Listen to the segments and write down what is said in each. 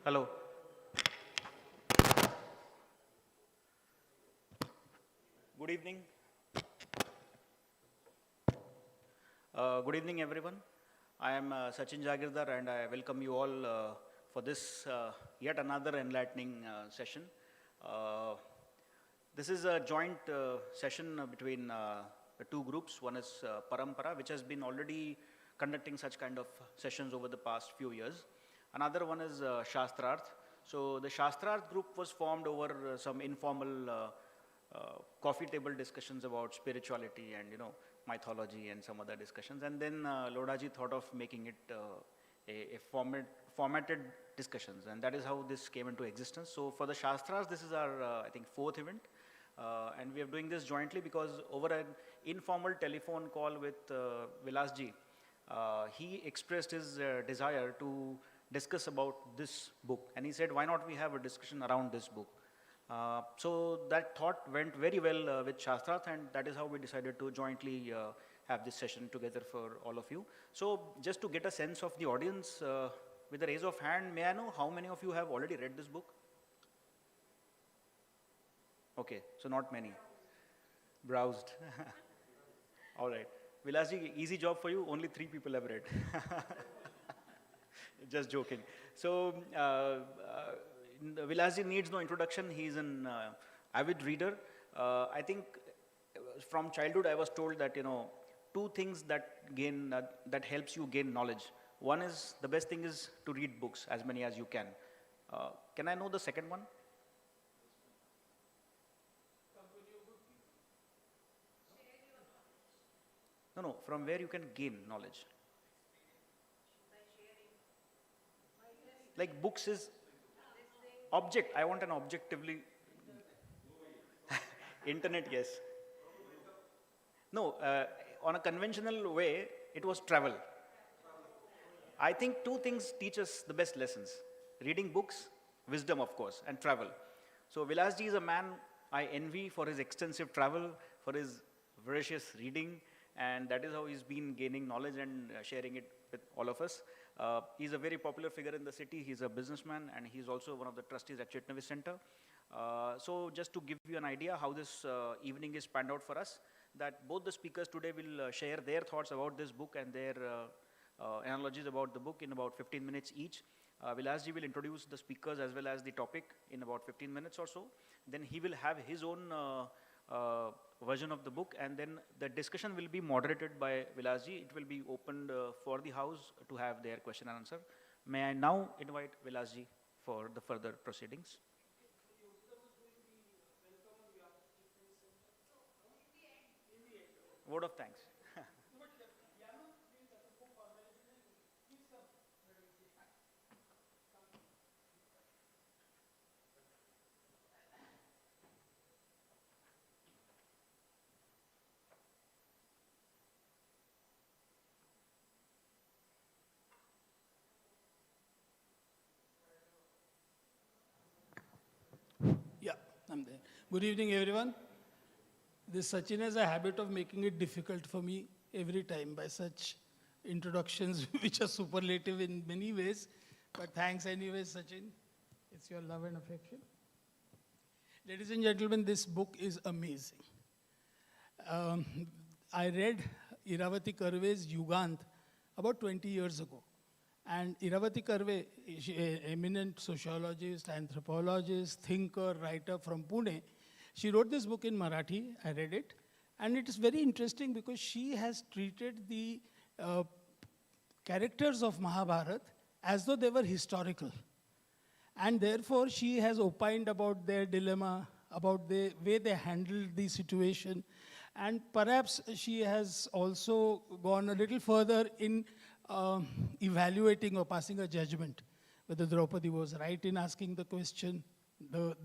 Hello. Good evening. Good evening, everyone. I am Sachin Jagirdar, and I welcome you all for this yet another enlightening session. Uh, this is a joint session between the two groups. One is Parampara, which has been already conducting such kind of sessions over the past few years. Another one is Shastrarth. So the Shastrarth group was formed over some informal coffee table discussions about spirituality and mythology and some other discussions. And then Lodaji thought of making it a formatted discussions, and that is how this came into existence. So for the Shastras, this is our I think fourth event. And we are doing this jointly because over an informal telephone call with Vilasji, he expressed his desire to discuss about this book. And he said, why not we have a discussion around this book? So that thought went very well with Shastrath, and that is how we decided to jointly have this session together for all of you. So just to get a sense of the audience, with a raise of hand, may I know how many of you have already read this book? Okay, so not many. Browsed. All right. Vilasji, easy job for you, only 3 people have read. Just joking. So, Vilasji needs no introduction. He's an avid reader. I think from childhood I was told that, two things that helps you gain knowledge. One is, the best thing is to read books, as many as you can. Can I know the second one? No, from where you can gain knowledge. Like books is object. I want an objectively. Internet, yes. No, on a conventional way, it was travel. I think two things teach us the best lessons. Reading books, wisdom of course, and travel. So Vilasji is a man I envy for his extensive travel, for his voracious reading, and that is how he's been gaining knowledge and sharing it with all of us. He's a very popular figure in the city. He's a businessman, and he's also one of the trustees at Chitnavis Center. So just to give you an idea how this evening is panned out for us, that both the speakers today will share their thoughts about this book and their analogies about the book in about 15 minutes each. Vilasji will introduce the speakers as well as the topic in about 15 minutes or so. Then he will have his own version of the book, and then the discussion will be moderated by Vilasji. It will be opened for the house to have their question and answer. May I now invite Vilasji for the further proceedings? Word of thanks. Yeah, I'm there. Good evening, everyone. This Sachin has a habit of making it difficult for me every time by such introductions which are superlative in many ways. But thanks anyway, Sachin. It's your love and affection. Ladies and gentlemen, this book is amazing. Um, I read Iravati Karve's Yugant about 20 years ago. And Iravati Karve, is an eminent sociologist, anthropologist, thinker, writer from Pune. She wrote this book in Marathi. I read it. And it is very interesting because she has treated the characters of Mahabharata as though they were historical. And therefore, she has opined about their dilemma, about the way they handled the situation. And perhaps she has also gone a little further in evaluating or passing a judgment, whether Draupadi was right in asking the question, the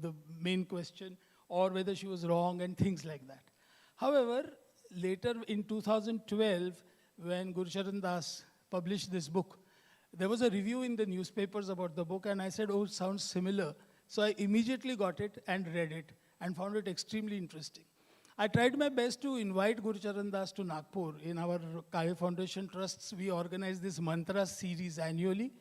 main question, or whether she was wrong and things like that. However, later in 2012, when Guru Charan Das published this book, there was a review in the newspapers about the book, and I said, oh, it sounds similar. So I immediately got it and read it and found it extremely interesting. I tried my best to invite Guru Charan Das to Nagpur. In our Kaya Foundation Trusts, we organize this mantra series annually.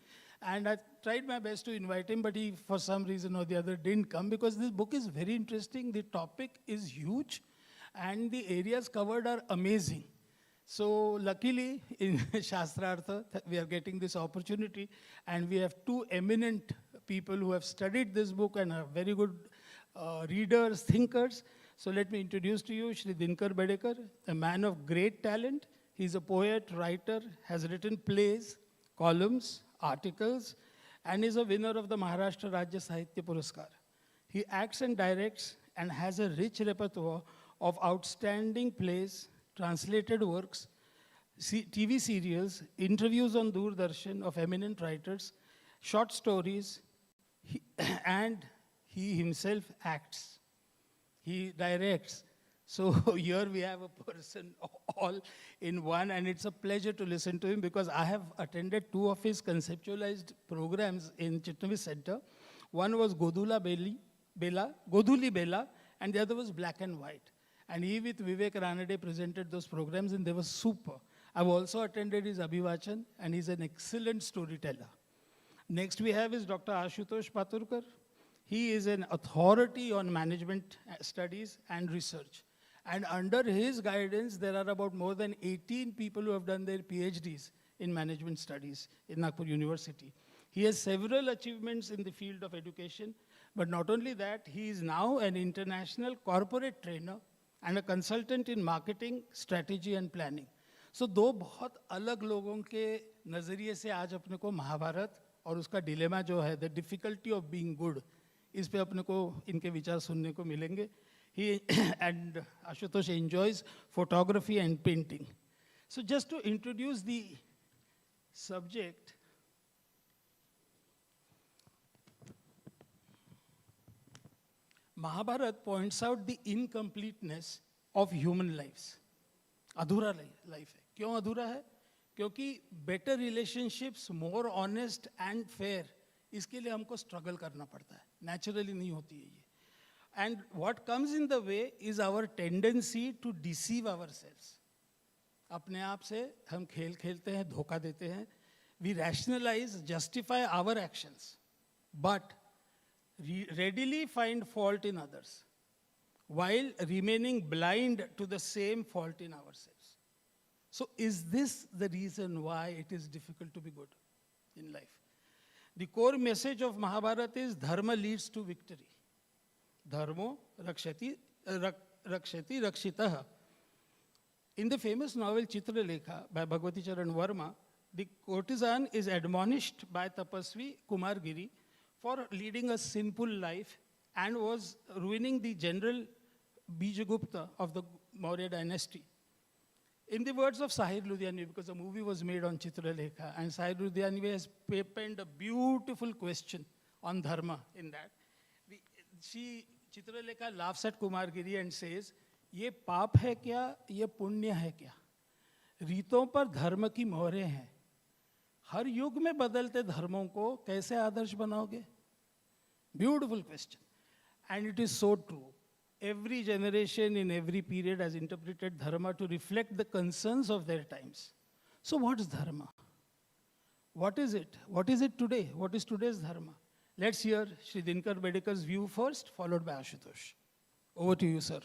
And I tried my best to invite him, but he, for some reason or the other, didn't come because this book is very interesting. The topic is huge, and the areas covered are amazing. So luckily, in Shastrartha, we are getting this opportunity, and we have two eminent people who have studied this book and are very good readers, thinkers. So let me introduce to you Shri Dinkar Bedekar, a man of great talent. He's a poet, writer, has written plays, columns, articles, and is a winner of the Maharashtra Rajya Sahitya Puraskar. He acts and directs and has a rich repertoire of outstanding plays, translated works, TV serials, interviews on Doordarshan of eminent writers, short stories, and he himself acts. He directs. So here we have a person all in one, and it's a pleasure to listen to him because I have attended two of his conceptualized programs in Chitnavis Center. One was Goduli Bela, and the other was Black and White. And he with Vivek Ranade presented those programs, and they were super. I've also attended his Abhivachan, and he's an excellent storyteller. Next we have is Dr. Ashutosh Patarkar. He is an authority on management studies and research. And under his guidance, there are about more than 18 people who have done their PhDs in management studies in Nagpur University. He has several achievements in the field of education, but not only that, he is now an international corporate trainer and a consultant in marketing, strategy and planning. So दो बहुत अलग लोगों के नजरिए से आज अपने को महाभारत और उसका डिलेमा जो है, the difficulty of being good, इस पे अपने को इनके विचार सुनने को मिलेंगे. He and Ashutosh enjoys photography and painting. So just to introduce the subject, Mahabharata points out the incompleteness of human lives. अधूरा लाइफ है. क्यों अधूरा है? क्योंकि better relationships, more honest and fair, इसके लिए हमको स्ट्रगल करना पड़ता है. नेचुरली नहीं होती है ये. And what comes in the way is our tendency to deceive ourselves. अपने आप से हम खेल खेलते हैं, धोखा देते हैं. We rationalize, justify our actions, but readily find fault in others, while remaining blind to the same fault in ourselves. So is this the reason why it is difficult to be good in life? The core message of Mahabharata is dharma leads to victory. Dharmo rakshati rakshitah. In the famous novel Chitralekha by Bhagavati Charan Verma, the courtesan is admonished by Tapasvi Kumar Giri for leading a sinful life and was ruining the general Bijagupta of the Maurya dynasty. In the words of Sahir Ludhianvi, because a movie was made on Chitralekha, and Sahir Ludhianvi has penned a beautiful question on dharma in that. Chitralekha laughs at Kumar Giri and says, ये पाप है क्या, ये पुण्य है क्या? रीतों पर धर्म की मोहरें हैं. हर युग में बदलते धर्मों को कैसे आदर्श बनाओगे? Beautiful question. And it is so true. Every generation in every period has interpreted dharma to reflect the concerns of their times. So what is dharma? What is it? What is it today? What is today's dharma? Let's hear Shri Dinkar Bedekar's view first, followed by Ashutosh. Over to you, sir.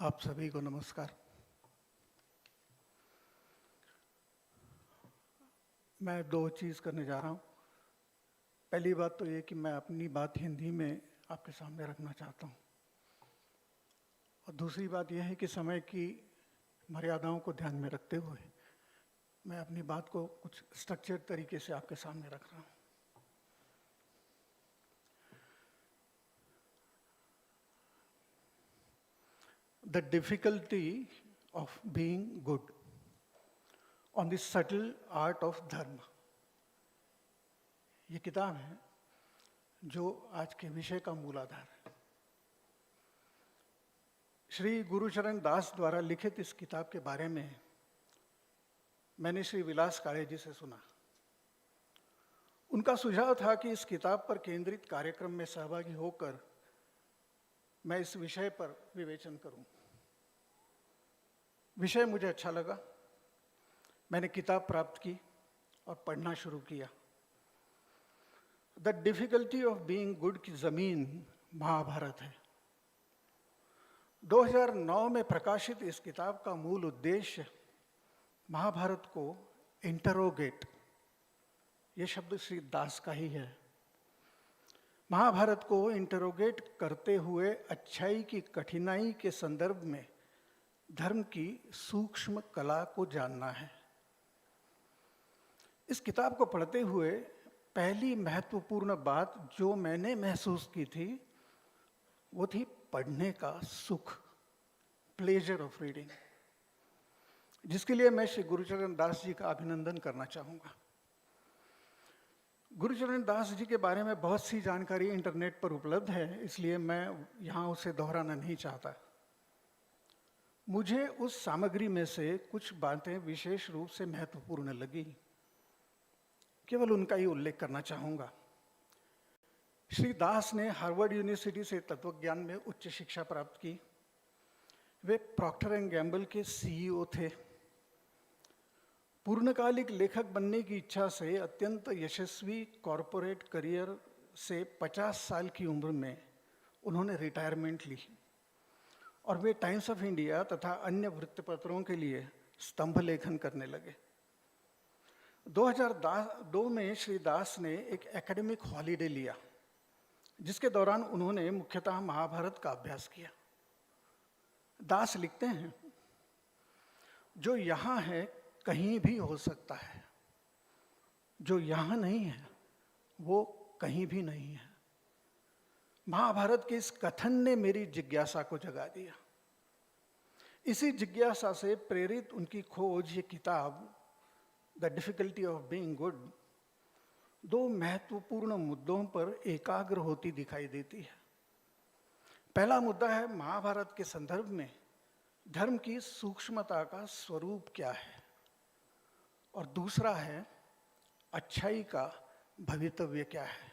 आप सभी को नमस्कार. मैं दो चीज़ करने जा रहा हूँ. पहली बात तो ये कि मैं अपनी बात हिंदी में आपके सामने रखना चाहता हूँ, और दूसरी बात यह है कि समय की मर्यादाओं को ध्यान में रखते हुए मैं अपनी बात को कुछ स्ट्रक्चर्ड तरीके से आपके सामने रख रहा हूँ. The difficulty of being good, on the subtle art of dharma. ये किताब है जो आज के विषय का मूलाधार है। श्री गुरुचरण दास द्वारा लिखित इस किताब के बारे में मैंने श्री विलास काळे जी से सुना। उनका सुझाव था कि इस किताब पर केंद्रित कार्यक्रम में सहभागी होकर मैं इस विषय पर विवेचन करूं। विषय मुझे अच्छा लगा। मैंने किताब प्राप्त की और पढ़ना शुरू किया। The difficulty of being good की जमीन महाभारत है। 2009 में प्रकाशित इस किताब का मूल उद्देश्य महाभारत को इंटरोगेट, ये शब्द श्री दास का ही है, महाभारत को इंटरोगेट करते हुए अच्छाई की कठिनाई के संदर्भ में धर्म की सूक्ष्म कला को जानना है। इस किताब को पढ़ते हुए पहली महत्वपूर्ण बात जो मैंने महसूस की थी वो थी पढ़ने का सुख, प्लेजर ऑफ रीडिंग, जिसके लिए मैं श्री गुरुचरण दास जी का अभिनंदन करना चाहूँगा। गुरुचरण दास जी के बारे में बहुत सी जानकारी इंटरनेट पर उपलब्ध है, इसलिए मैं यहाँ उसे दोहराना नहीं चाहता। मुझे उस सामग्री में से कुछ बातें विशेष रूप से महत्वपूर्ण लगी, केवल उनका ही उल्लेख करना चाहूँगा। श्री दास ने हार्वर्ड यूनिवर्सिटी से तत्वज्ञान में उच्च शिक्षा प्राप्त की। वे प्रॉक्टर एंड गैम्बल के सीईओ थे। पूर्णकालिक लेखक बनने की इच्छा से अत्यंत यशस्वी कॉरपोरेट करियर से 50 साल की उम्र में उन्होंने रिटायरमेंट ली और वे टाइम्स ऑफ इंडिया तथा अन्य वृत्तपत्रों के लिए स्तंभ लेखन करने लगे। 2002 में श्री दास ने एक एकेडमिक हॉलीडे लिया, जिसके दौरान उन्होंने मुख्यतः महाभारत का अभ्यास किया। दास लिखते हैं, जो यहाँ है कहीं भी हो सकता है, जो यहाँ नहीं है वो कहीं भी नहीं है। महाभारत के इस कथन ने मेरी जिज्ञासा को जगा दिया। इसी जिज्ञासा से प्रेरित उनकी खोज ये किताब the difficulty of being good दो महत्वपूर्ण मुद्दों पर एकाग्र होती दिखाई देती है। पहला मुद्दा है महाभारत के संदर्भ में धर्म की सूक्ष्मता का स्वरूप क्या है, और दूसरा है अच्छाई का भवितव्य क्या है।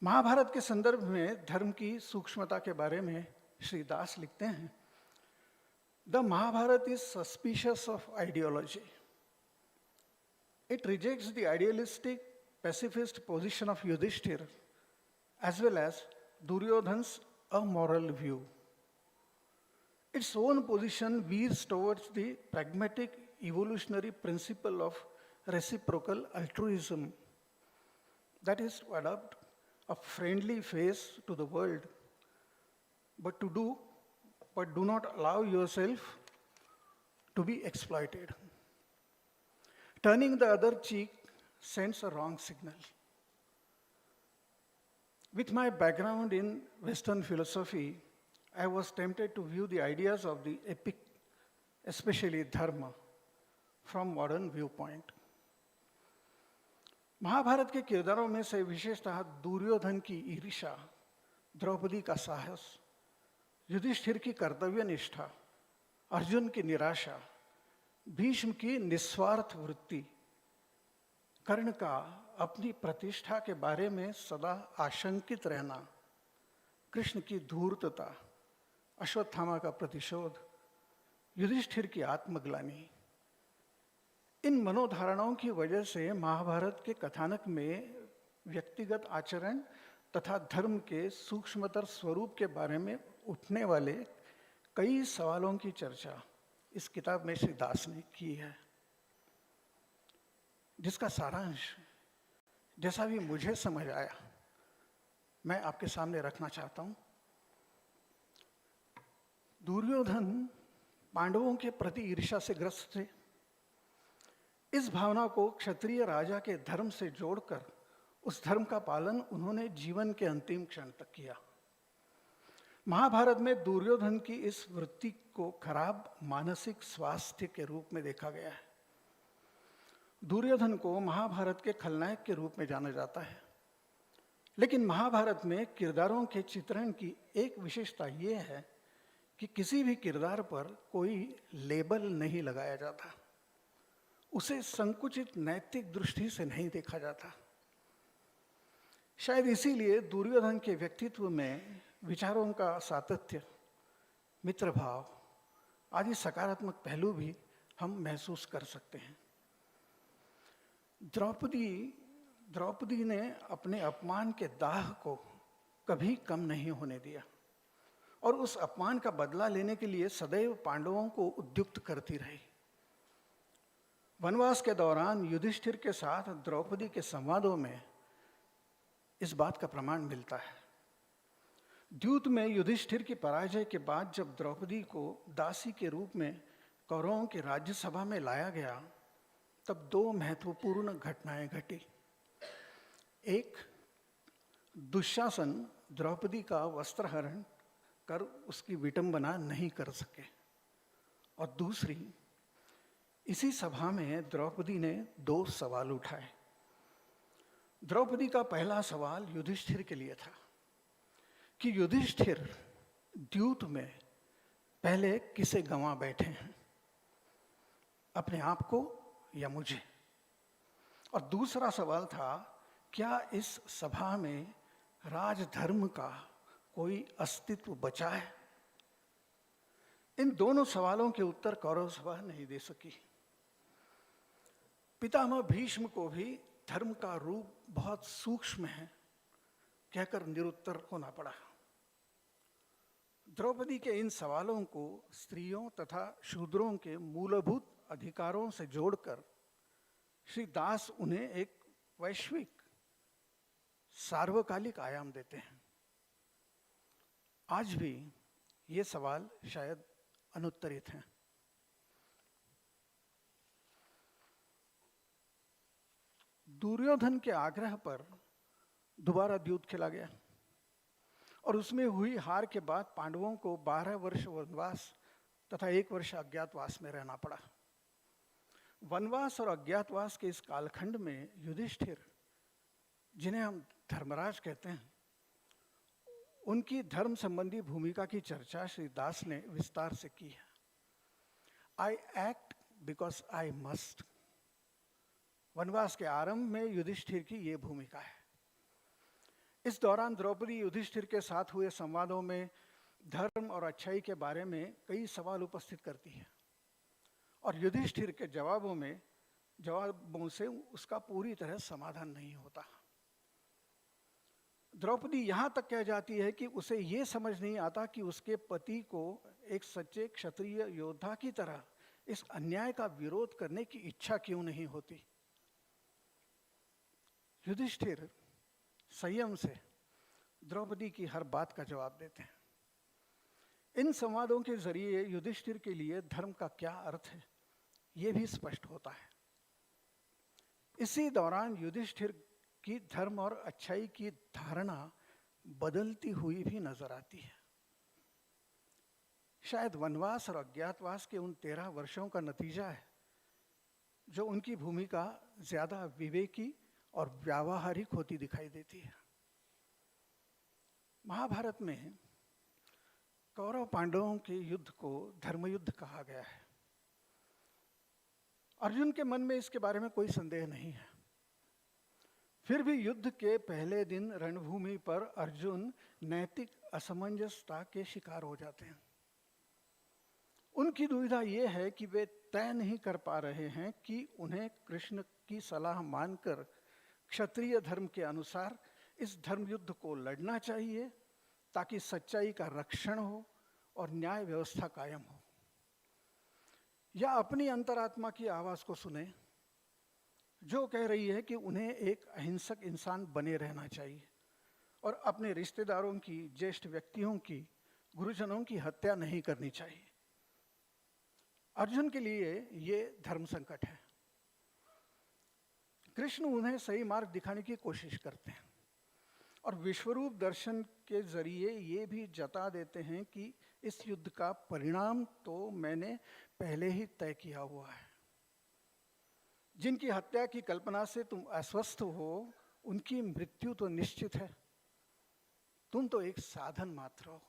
महाभारत के संदर्भ में धर्म की सूक्ष्मता के बारे में श्री दास लिखते हैं, the Mahabharata is suspicious of ideology. It rejects the idealistic, pacifist position of Yudhishthir as well as Duryodhan's amoral view. Its own position veers towards the pragmatic evolutionary principle of reciprocal altruism, that is to adopt a friendly face to the world, but do not allow yourself to be exploited. Turning the other cheek sends a wrong signal. With my background in Western philosophy, I was tempted to view the ideas of the epic, especially Dharma, from modern viewpoint. Mahabharata के किरदारों में से विशेषतः दुर्योधन की ईर्ष्या, द्रौपदी का साहस, युधिष्ठिर की कर्तव्य निष्ठा, अर्जुन की निराशा, भीष्म की निस्वार्थ वृत्ति, कर्ण का अपनी प्रतिष्ठा के बारे में सदा आशंकित रहना, कृष्ण की धूर्तता, अश्वत्थामा का प्रतिशोध, युधिष्ठिर की आत्मग्लानि, इन मनोधारणाओं की वजह से महाभारत के कथानक में व्यक्तिगत आचरण तथा धर्म के सूक्ष्मतर स्वरूप के बारे में उठने वाले कई सवालों की चर्चा इस किताब में श्री दास ने की है, जिसका सारांश जैसा भी मुझे समझ आया मैं आपके सामने रखना चाहता हूं। दुर्योधन पांडवों के प्रति ईर्ष्या से ग्रस्त थे। इस भावना को क्षत्रिय राजा के धर्म से जोड़कर उस धर्म का पालन उन्होंने जीवन के अंतिम क्षण तक किया। महाभारत में दुर्योधन की इस वृत्ति को खराब मानसिक स्वास्थ्य के रूप में देखा गया है। दुर्योधन को महाभारत के खलनायक के रूप में जाना जाता है, लेकिन महाभारत में किरदारों के चित्रण की एक विशेषता ये है कि किसी भी किरदार पर कोई लेबल नहीं लगाया जाता, उसे संकुचित नैतिक दृष्टि से नहीं देखा जाता। शायद इसीलिए दुर्योधन के व्यक्तित्व में विचारों का सातत्य, मित्रभाव आदि सकारात्मक पहलू भी हम महसूस कर सकते हैं। द्रौपदी ने अपने अपमान के दाह को कभी कम नहीं होने दिया और उस अपमान का बदला लेने के लिए सदैव पांडवों को उद्युक्त करती रही। वनवास के दौरान युधिष्ठिर के साथ द्रौपदी के संवादों में इस बात का प्रमाण मिलता है। द्यूत में युधिष्ठिर की पराजय के बाद जब द्रौपदी को दासी के रूप में कौरवों की राज्यसभा में लाया गया, तब दो महत्वपूर्ण घटनाएं घटी। एक, दुशासन द्रौपदी का वस्त्रहरण कर उसकी विटंबना नहीं कर सके, और दूसरी, इसी सभा में द्रौपदी ने दो सवाल उठाए। द्रौपदी का पहला सवाल युधिष्ठिर के लिए था कि युधिष्ठिर द्यूत में पहले किसे गंवा बैठे हैं, अपने आप को या मुझे। और दूसरा सवाल था, क्या इस सभा में राजधर्म का कोई अस्तित्व बचा है? इन दोनों सवालों के उत्तर कौरव सभा नहीं दे सकी। पितामह भीष्म को भी धर्म का रूप बहुत सूक्ष्म है कहकर निरुत्तर होना पड़ा। द्रौपदी के इन सवालों को स्त्रियों तथा शूद्रों के मूलभूत अधिकारों से जोड़कर श्री दास उन्हें एक वैश्विक सार्वकालिक आयाम देते हैं। आज भी ये सवाल शायद अनुत्तरित हैं। दुर्योधन के आग्रह पर दोबारा द्यूत खेला गया और उसमें हुई हार के बाद पांडवों को 12 वर्ष वनवास तथा 1 वर्ष अज्ञातवास में रहना पड़ा। वनवास और अज्ञातवास के इस कालखंड में युधिष्ठिर, जिन्हें हम धर्मराज कहते हैं, उनकी धर्म संबंधी भूमिका की चर्चा श्री दास ने विस्तार से की है। I act because I must. वनवास के आरंभ में युधिष्ठिर की ये भूमिका है। इस दौरान द्रौपदी युधिष्ठिर के साथ हुए संवादों में धर्म और अच्छाई के बारे में कई सवाल उपस्थित करती है और युधिष्ठिर के जवाबों से उसका पूरी तरह समाधान नहीं होता। द्रौपदी यहाँ तक कह जाती है कि उसे ये समझ नहीं आता कि उसके पति को एक सच्चे क्षत्रिय योद्धा की तरह इस अन्याय का विरोध करने की इच्छा क्यों नहीं होती। युधिष्ठिर संयम से द्रौपदी की हर बात का जवाब देते हैं। इन संवादों के जरिए युधिष्ठिर के लिए धर्म का क्या अर्थ है, यह भी स्पष्ट होता है। इसी दौरान युधिष्ठिर की धर्म और अच्छाई की धारणा बदलती हुई भी नजर आती है। शायद वनवास और अज्ञातवास के उन 13 वर्षों का नतीजा है जो उनकी भूमिका ज्यादा विवेकी और व्यावहारिक होती दिखाई देती है। महाभारत में कौरव पांडवों के युद्ध को धर्मयुद्ध कहा गया है। अर्जुन के मन में इसके बारे में कोई संदेह नहीं है। फिर भी युद्ध के पहले दिन रणभूमि पर अर्जुन नैतिक असमंजसता के शिकार हो जाते हैं। उनकी दुविधा यह है कि वे तय नहीं कर पा रहे हैं कि उन्हें कृष्ण की सलाह मानकर क्षत्रिय धर्म के अनुसार इस धर्म युद्ध को लड़ना चाहिए ताकि सच्चाई का रक्षण हो और न्याय व्यवस्था कायम हो, या अपनी अंतरात्मा की आवाज को सुने जो कह रही है कि उन्हें एक अहिंसक इंसान बने रहना चाहिए और अपने रिश्तेदारों की, ज्येष्ठ व्यक्तियों की, गुरुजनों की हत्या नहीं करनी चाहिए। अर्जुन के लिए ये धर्म संकट है। कृष्ण उन्हें सही मार्ग दिखाने की कोशिश करते हैं और विश्वरूप दर्शन के जरिए ये भी जता देते हैं कि इस युद्ध का परिणाम तो मैंने पहले ही तय किया हुआ है। जिनकी हत्या की कल्पना से तुम अस्वस्थ हो, उनकी मृत्यु तो निश्चित है। तुम तो एक साधन मात्र हो।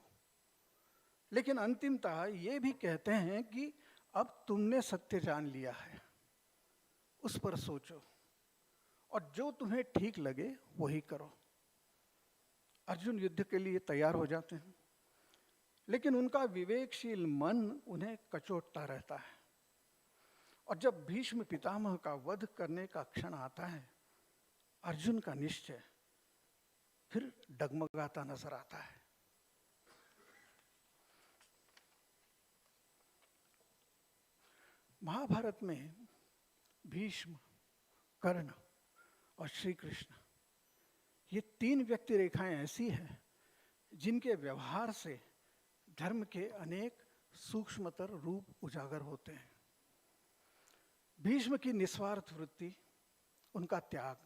लेकिन अंतिमतः ये भी कहते हैं कि अब तुमने सत्य जान लिया है, उस पर सोचो और जो तुम्हें ठीक लगे वही करो। अर्जुन युद्ध के लिए तैयार हो जाते हैं, लेकिन उनका विवेकशील मन उन्हें कचोटता रहता है। और जब भीष्म पितामह का वध करने का क्षण आता है, अर्जुन का निश्चय फिर डगमगाता नजर आता है। महाभारत में भीष्म, कर्ण और श्री कृष्ण, ये तीन व्यक्ति रेखाएं ऐसी हैं जिनके व्यवहार से धर्म के अनेक सूक्ष्मतर रूप उजागर होते हैं। भीष्म की निस्वार्थ वृत्ति, उनका त्याग,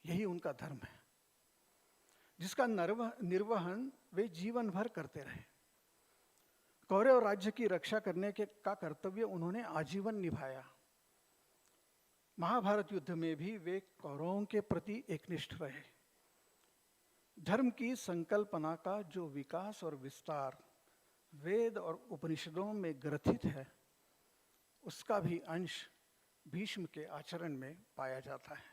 यही उनका धर्म है, जिसका निर्वहन वे जीवन भर करते रहे। कौरव राज्य की रक्षा करने का कर्तव्य उन्होंने आजीवन निभाया। महाभारत युद्ध में भी वे कौरवों के प्रति एकनिष्ठ रहे। धर्म की संकल्पना का जो विकास और विस्तार वेद और उपनिषदों में ग्रथित है, उसका भी अंश भीष्म के आचरण में पाया जाता है।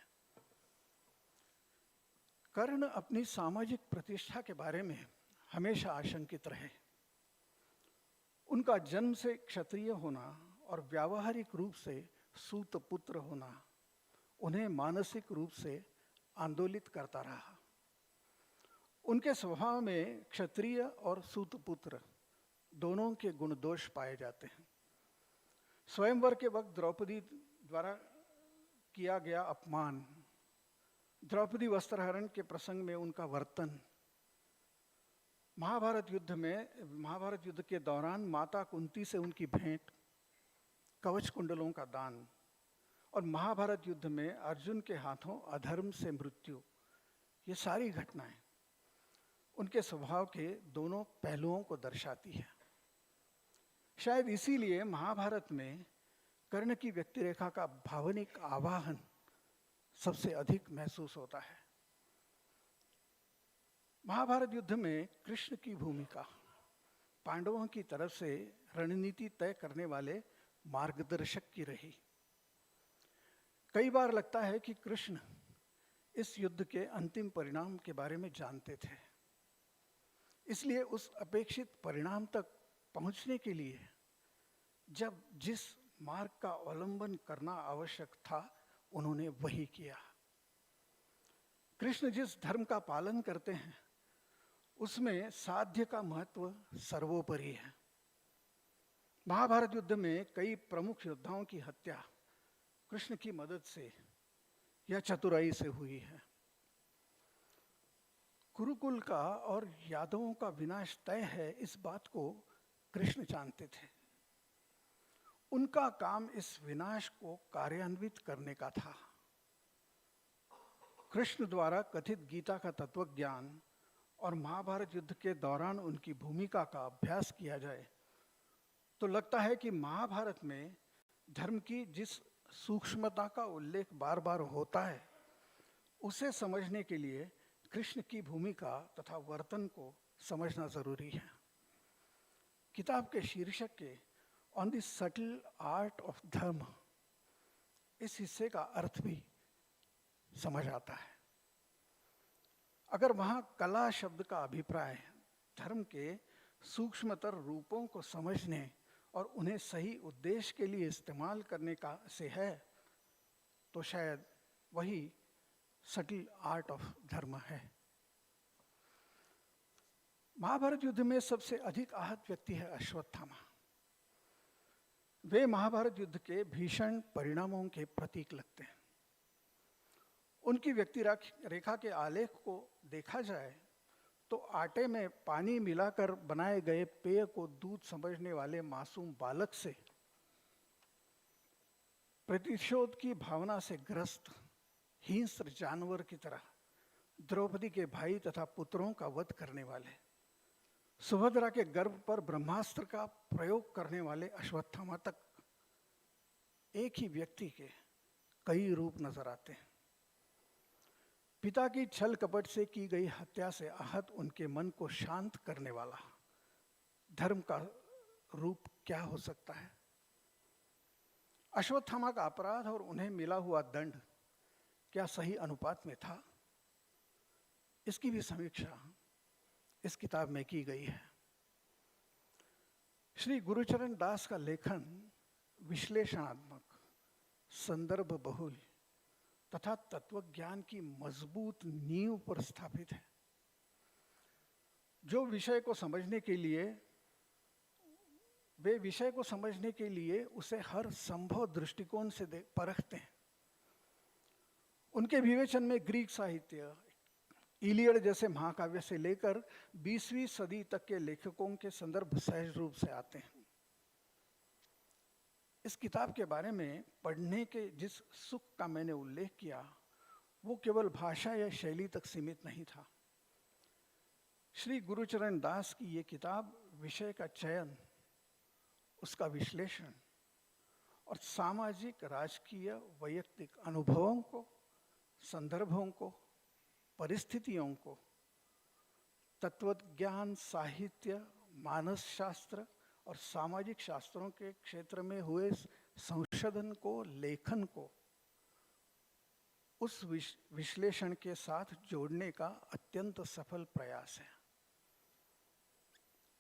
कर्ण अपनी सामाजिक प्रतिष्ठा के बारे में हमेशा आशंकित रहे। उनका जन्म से क्षत्रिय होना और व्यावहारिक रूप से सूत पुत्र होना उन्हें मानसिक रूप से आंदोलित करता रहा। उनके स्वभाव में क्षत्रिय और सूत पुत्र दोनों के गुण दोष पाए जाते हैं। स्वयंवर के वक्त द्रौपदी द्वारा किया गया अपमान, द्रौपदी वस्त्रहरण के प्रसंग में उनका वर्तन, महाभारत युद्ध के दौरान माता कुंती से उनकी भेंट, कवच कुंडलों का दान और महाभारत युद्ध में अर्जुन के हाथों अधर्म से मृत्यु, ये सारी घटनाएं उनके स्वभाव के दोनों पहलुओं को दर्शाती है। शायद इसीलिए महाभारत में कर्ण की व्यक्तिरेखा का भावनिक आवाहन सबसे अधिक महसूस होता है। महाभारत युद्ध में कृष्ण की भूमिका पांडवों की तरफ से रणनीति तय करने वाले मार्गदर्शक की रही। कई बार लगता है कि कृष्ण इस युद्ध के अंतिम परिणाम के बारे में जानते थे, इसलिए उस अपेक्षित परिणाम तक पहुंचने के लिए जब जिस मार्ग का अवलंबन करना आवश्यक था, उन्होंने वही किया। कृष्ण जिस धर्म का पालन करते हैं, उसमें साध्य का महत्व सर्वोपरि है। महाभारत युद्ध में कई प्रमुख योद्धाओं की हत्या कृष्ण की मदद से या चतुराई से हुई है। कुरुकुल का और यादवों का विनाश तय है, इस बात को कृष्ण जानते थे। उनका काम इस विनाश को कार्यान्वित करने का था। कृष्ण द्वारा कथित गीता का तत्वज्ञान और महाभारत युद्ध के दौरान उनकी भूमिका का अभ्यास किया जाए तो लगता है कि महाभारत में धर्म की जिस सूक्ष्मता का उल्लेख बार बार होता है, उसे समझने के लिए कृष्ण की भूमिका तथा वर्तन को समझना जरूरी है। किताब के शीर्षक के on the subtle art of धर्म, इस हिस्से का अर्थ भी समझ आता है। अगर वहाँ कला शब्द का अभिप्राय धर्म के सूक्ष्मतर रूपों को समझने और उन्हें सही उद्देश्य के लिए इस्तेमाल करने का से है, तो शायद वही सटल आर्ट ऑफ धर्म है। महाभारत युद्ध में सबसे अधिक आहत व्यक्ति है अश्वत्थामा। वे महाभारत युद्ध के भीषण परिणामों के प्रतीक लगते हैं। उनकी व्यक्ति रेखा के आलेख को देखा जाए तो आटे में पानी मिलाकर बनाए गए पेय को दूध समझने वाले मासूम बालक से प्रतिशोध की भावना से ग्रस्त हिंस्र जानवर की तरह द्रौपदी के भाई तथा पुत्रों का वध करने वाले, सुभद्रा के गर्भ पर ब्रह्मास्त्र का प्रयोग करने वाले अश्वत्थामा तक एक ही व्यक्ति के कई रूप नजर आते हैं। पिता की छल कपट से की गई हत्या से आहत उनके मन को शांत करने वाला धर्म का रूप क्या हो सकता है? अश्वत्थामा का अपराध और उन्हें मिला हुआ दंड क्या सही अनुपात में था? इसकी भी समीक्षा इस किताब में की गई है। श्री गुरुचरण दास का लेखन विश्लेषणात्मक, संदर्भ बहुल तथा तत्वज्ञान की मजबूत नींव पर स्थापित है। जो विषय को समझने के लिए वे विषय को समझने के लिए उसे हर संभव दृष्टिकोण से परखते हैं। उनके विवेचन में ग्रीक साहित्य, इलियड जैसे महाकाव्य से लेकर 20वीं सदी तक के लेखकों के संदर्भ सहज रूप से आते हैं। इस किताब के बारे में पढ़ने के जिस सुख का मैंने उल्लेख किया वो केवल भाषा या शैली तक सीमित नहीं था। श्री गुरुचरण दास की ये किताब विषय का चयन, उसका विश्लेषण और सामाजिक, राजकीय, वैयक्तिक अनुभवों को, संदर्भों को, परिस्थितियों को, तत्वज्ञान, साहित्य, मानस शास्त्र और सामाजिक शास्त्रों के क्षेत्र में हुए संशोधन को, लेखन को उस विश्लेषण के साथ जोड़ने का अत्यंत सफल प्रयास है।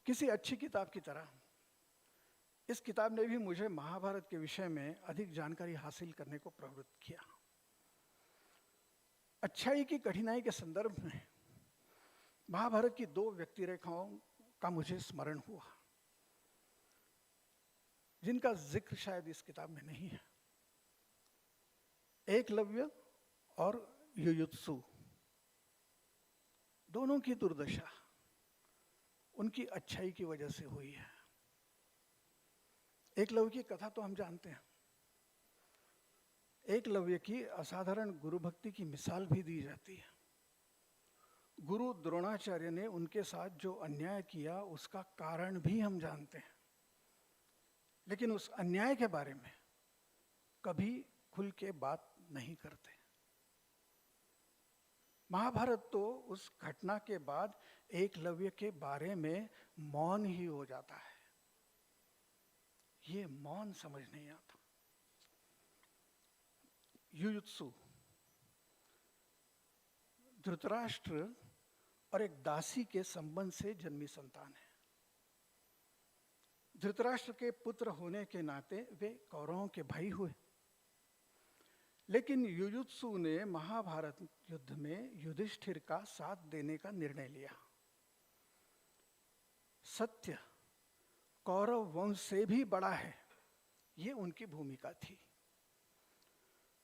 किसी अच्छी किताब की तरह इस किताब ने भी मुझे महाभारत के विषय में अधिक जानकारी हासिल करने को प्रवृत्त किया। अच्छाई की कठिनाई के संदर्भ में महाभारत की 2 व्यक्ति रेखाओं का मुझे स्मरण हुआ, जिनका जिक्र शायद इस किताब में नहीं है। एकलव्य और युयुत्सु, दोनों की दुर्दशा उनकी अच्छाई की वजह से हुई है। एकलव्य की कथा तो हम जानते हैं। एकलव्य की असाधारण गुरु भक्ति की मिसाल भी दी जाती है। गुरु द्रोणाचार्य ने उनके साथ जो अन्याय किया उसका कारण भी हम जानते हैं, लेकिन उस अन्याय के बारे में कभी खुल के बात नहीं करते। महाभारत तो उस घटना के बाद एकलव्य के बारे में मौन ही हो जाता है। ये मौन समझ नहीं आता। युयुत्सु धृतराष्ट्र और एक दासी के संबंध से जन्मी संतान है। धृतराष्ट्र के पुत्र होने के नाते वे कौरवों के भाई हुए, लेकिन युयुत्सु ने महाभारत युद्ध में युधिष्ठिर का साथ देने का निर्णय लिया। सत्य कौरव वंश से भी बड़ा है, ये उनकी भूमिका थी।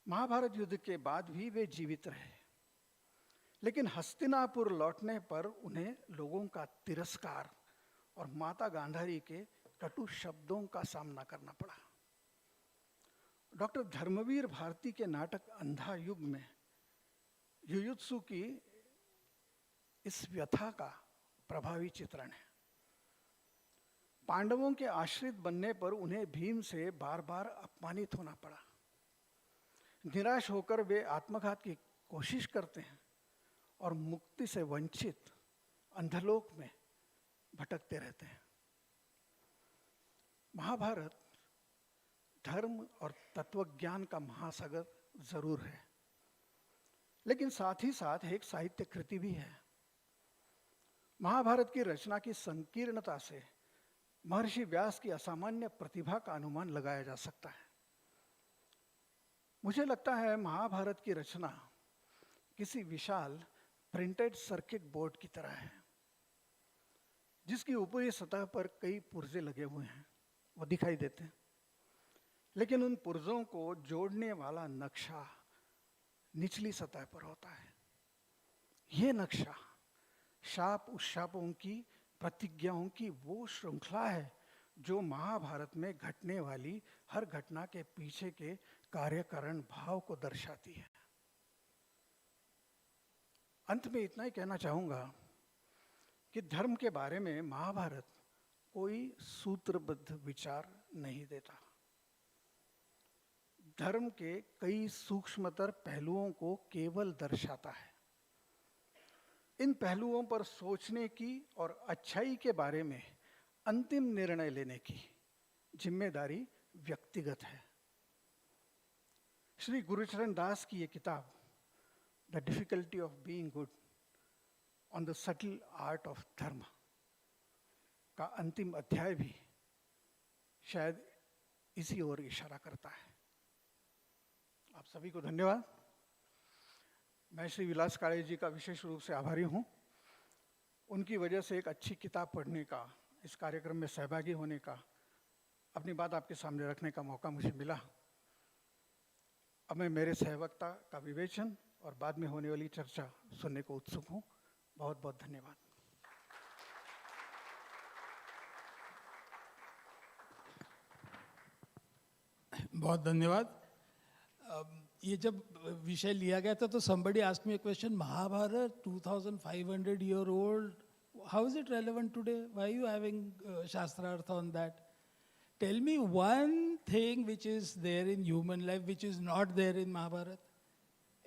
महाभारत युद्ध के बाद भी वे जीवित रहे, लेकिन हस्तिनापुर लौटने पर उन्हें लोगों का तिरस्कार और माता गांधारी के कटु शब्दों का सामना करना पड़ा। डॉक्टर धर्मवीर भारती के नाटक अंधा युग में युयुत्सु की इस व्यथा का प्रभावी चित्रण है। पांडवों के आश्रित बनने पर उन्हें भीम से बार बार अपमानित होना पड़ा। निराश होकर वे आत्मघात की कोशिश करते हैं और मुक्ति से वंचित अंधलोक में भटकते रहते हैं। महाभारत धर्म और तत्वज्ञान का महासागर जरूर है, लेकिन साथ ही साथ एक साहित्य कृति भी है। महाभारत की रचना की संकीर्णता से महर्षि व्यास की असामान्य प्रतिभा का अनुमान लगाया जा सकता है। मुझे लगता है महाभारत की रचना किसी विशाल प्रिंटेड सर्किट बोर्ड की तरह है, जिसकी ऊपरी सतह पर कई पुर्जे लगे हुए हैं, वो दिखाई देते हैं, लेकिन उन पुर्जों को जोड़ने वाला नक्शा निचली सतह पर होता है। ये नक्शा शाप उशापों की, प्रतिज्ञाओं की वो श्रृंखला है जो महाभारत में घटने वाली हर घटना के पीछे के कार्यकारण भाव को दर्शाती है। अंत में इतना ही कहना चाहूंगा कि धर्म के बारे में महाभारत कोई सूत्रबद्ध विचार नहीं देता। धर्म के कई सूक्ष्मतर पहलुओं को केवल दर्शाता है। इन पहलुओं पर सोचने की और अच्छाई के बारे में अंतिम निर्णय लेने की जिम्मेदारी व्यक्तिगत है। श्री गुरुचरण दास की ये किताब the difficulty of being good on the subtle art of धर्म का अंतिम अध्याय भी शायद इसी ओर इशारा करता है। आप सभी को धन्यवाद। मैं श्री विलास काळे जी का विशेष रूप से आभारी हूँ। उनकी वजह से एक अच्छी किताब पढ़ने का, इस कार्यक्रम में सहभागी होने का, अपनी बात आपके सामने रखने का मौका मुझे मिला। अब मैं मेरे सहवक्ता का विवेचन और बाद में होने वाली चर्चा सुनने को उत्सुक हूँ। बहुत बहुत धन्यवाद। बहुत धन्यवाद। ये जब विषय लिया गया था तो somebody asked me a question, Mahabharat 2500 year old, how is it relevant today? Why are you having Shastrartha on that? Tell me one thing which is there in human life which is not there in Mahabharata.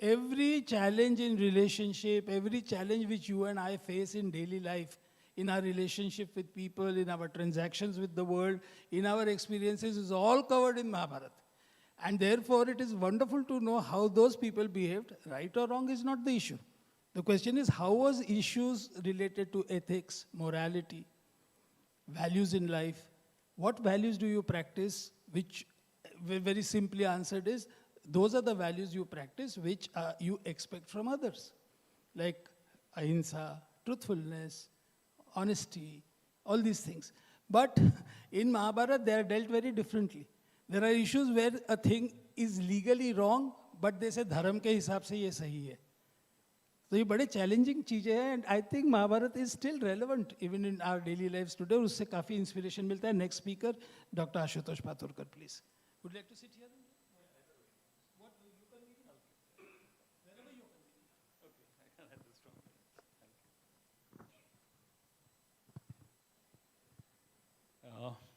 Every challenge in relationship, every challenge which you and I face in daily life, in our relationship with people, in our transactions with the world, in our experiences, is all covered in Mahabharata. And therefore, it is wonderful to know how those people behaved. Right or wrong is not the issue. The question is, how was issues related to ethics, morality, values in life? What values do you practice? Which, very simply answered, is those are the values you practice which you expect from others, like ahimsa, truthfulness, honesty, all these things. But in Mahabharata, they are dealt very differently. There are issues where a thing is legally wrong, but they say धर्म के हिसाब से ये सही है. तो ये बड़े चैलेंजिंग चीज़ें हैं, and I think Mahabharata is still relevant even in our daily lifes today. उससे काफ़ी इंस्पिरेशन मिलता है. Next speaker doctor Ashutosh Paturkar, please. Would like to sit here?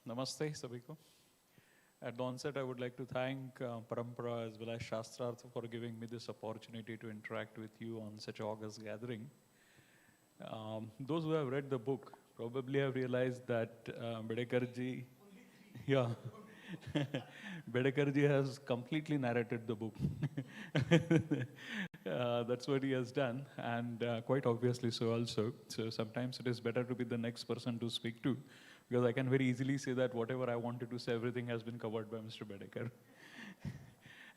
Namaste, सभी को. At the onset, I would like to thank Parampara as well as Shastrartha for giving me this opportunity to interact with you on such august gathering. Those who have read the book probably have realized that Bedekarji, yeah, Bedekarji has completely narrated the book. That's what he has done, and quite obviously so also. So sometimes it is better to be the next person to speak to, because I can very easily say that whatever I wanted to say, everything has been covered by Mr. Bedekar.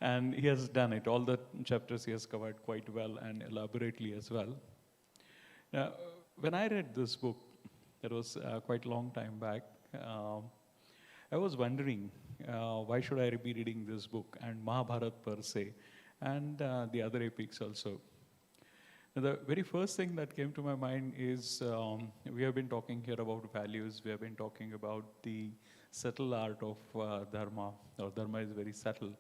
And he has done it. All the chapters he has covered quite well and elaborately as well. Now, when I read this book, that was quite a long time back, I was wondering, why should I be reading this book and Mahabharata per se, and the other epics also. The very first thing that came to my mind is we have been talking here about values. We have been talking about the subtle art of dharma, or dharma is very subtle.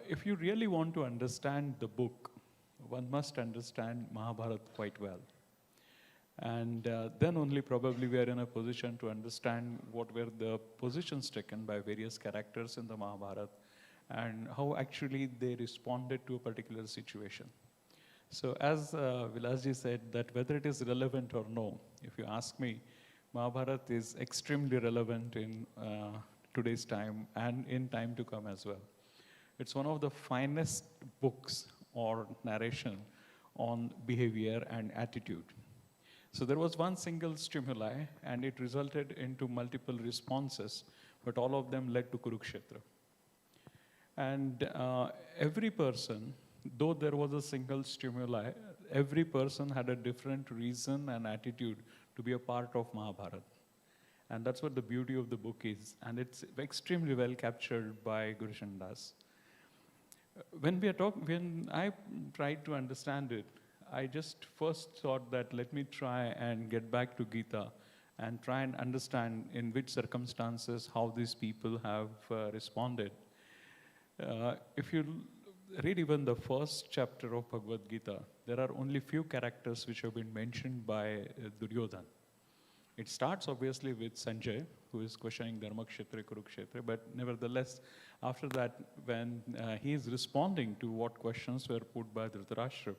If you really want to understand the book, one must understand Mahabharata quite well. And then only probably we are in a position to understand what were the positions taken by various characters in the Mahabharata and how actually they responded to a particular situation. So as Vilasji said, that whether it is relevant or no, if you ask me, Mahabharata is extremely relevant in today's time and in time to come as well. It's one of the finest books or narration on behavior and attitude. So there was one single stimuli and it resulted into multiple responses, but all of them led to Kurukshetra. And every person, though there was a single stimuli, every person had a different reason and attitude to be a part of Mahabharata. And that's what the beauty of the book is. And it's extremely well captured by Guruchan Das. When I tried to understand it, I just first thought that let me try and get back to Gita and try and understand in which circumstances, how these people have responded. If you read even the first chapter of Bhagavad Gita, there are only few characters which have been mentioned by Duryodhana. It starts obviously with Sanjay, who is questioning Dharma Kshetra, Kurukshetra, but nevertheless, After that, when he is responding to what questions were put by Dhritarashtra,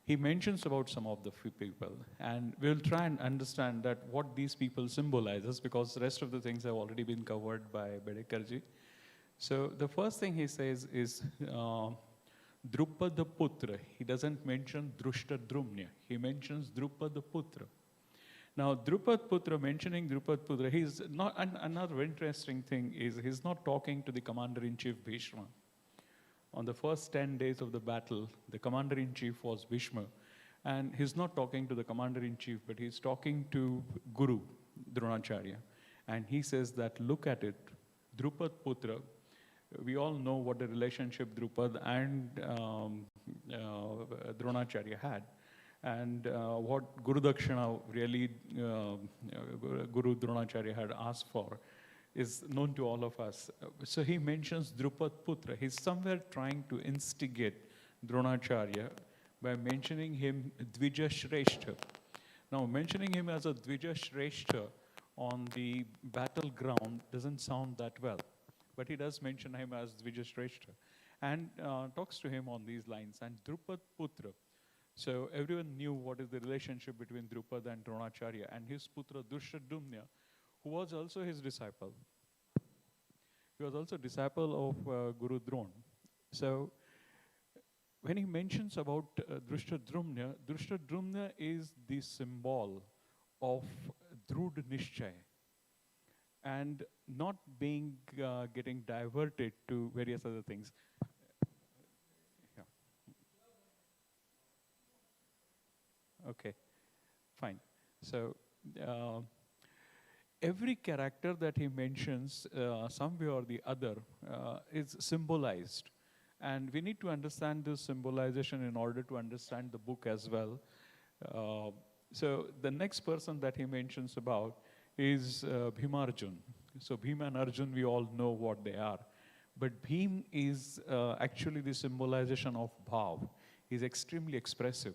he mentions about some of the people, and we'll try and understand that what these people symbolizes, because the rest of the things have already been covered by Bedekarji. So the first thing he says is Drupada Putra. He doesn't mention Drushta Drumnya. He mentions Drupada Putra. Now, Drupad Putra, mentioning Drupad Putra, he's not, another interesting thing is he's not talking to the commander-in-chief Bhishma. On the first 10 days of the battle, the commander-in-chief was Bhishma. And he's not talking to the commander-in-chief, but he's talking to Guru, Dronacharya. And he says that, look at it, Drupad Putra, we all know what the relationship Drupad and Dronacharya had. And what Guru Dakshina really, Guru Dronacharya had asked for is known to all of us. So he mentions Drupad Putra. He's somewhere trying to instigate Dronacharya by mentioning him Dvija Shrestha. Now, mentioning him as a Dvija Shrestha on the battleground doesn't sound that well. But he does mention him as Dvija Shrestha and talks to him on these lines. And Drupad Putra. So everyone knew what is the relationship between Drupad and Dronacharya, and his putra Drushtadumna, who was also his disciple. He was also a disciple of Guru Dron. So when he mentions about Drushtadumna is the symbol of Drud Nishchay and not being getting diverted to various other things. Okay, fine. So every character that he mentions, some way or the other, is symbolized. And we need to understand this symbolization in order to understand the book as well. So the next person that he mentions about is Bhimarjun. So Bhima and Arjun, we all know what they are. But Bhim is actually the symbolization of Bhav. He's extremely expressive.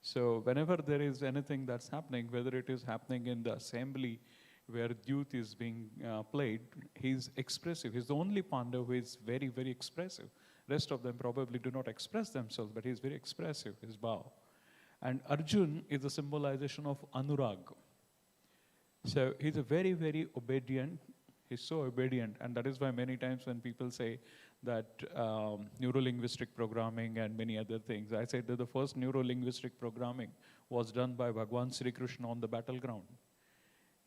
So whenever there is anything that's happening, whether it is happening in the assembly where Dut is being played, he's expressive. He's the only Pandava who is very, very expressive. Rest of them probably do not express themselves, but he's very expressive, his bow. And Arjun is a symbolization of Anurag. So he's a very, very obedient. He's so obedient, and that is why many times when people say that neuro-linguistic programming and many other things, I said that the first neuro-linguistic programming was done by Bhagwan Sri Krishna on the battleground.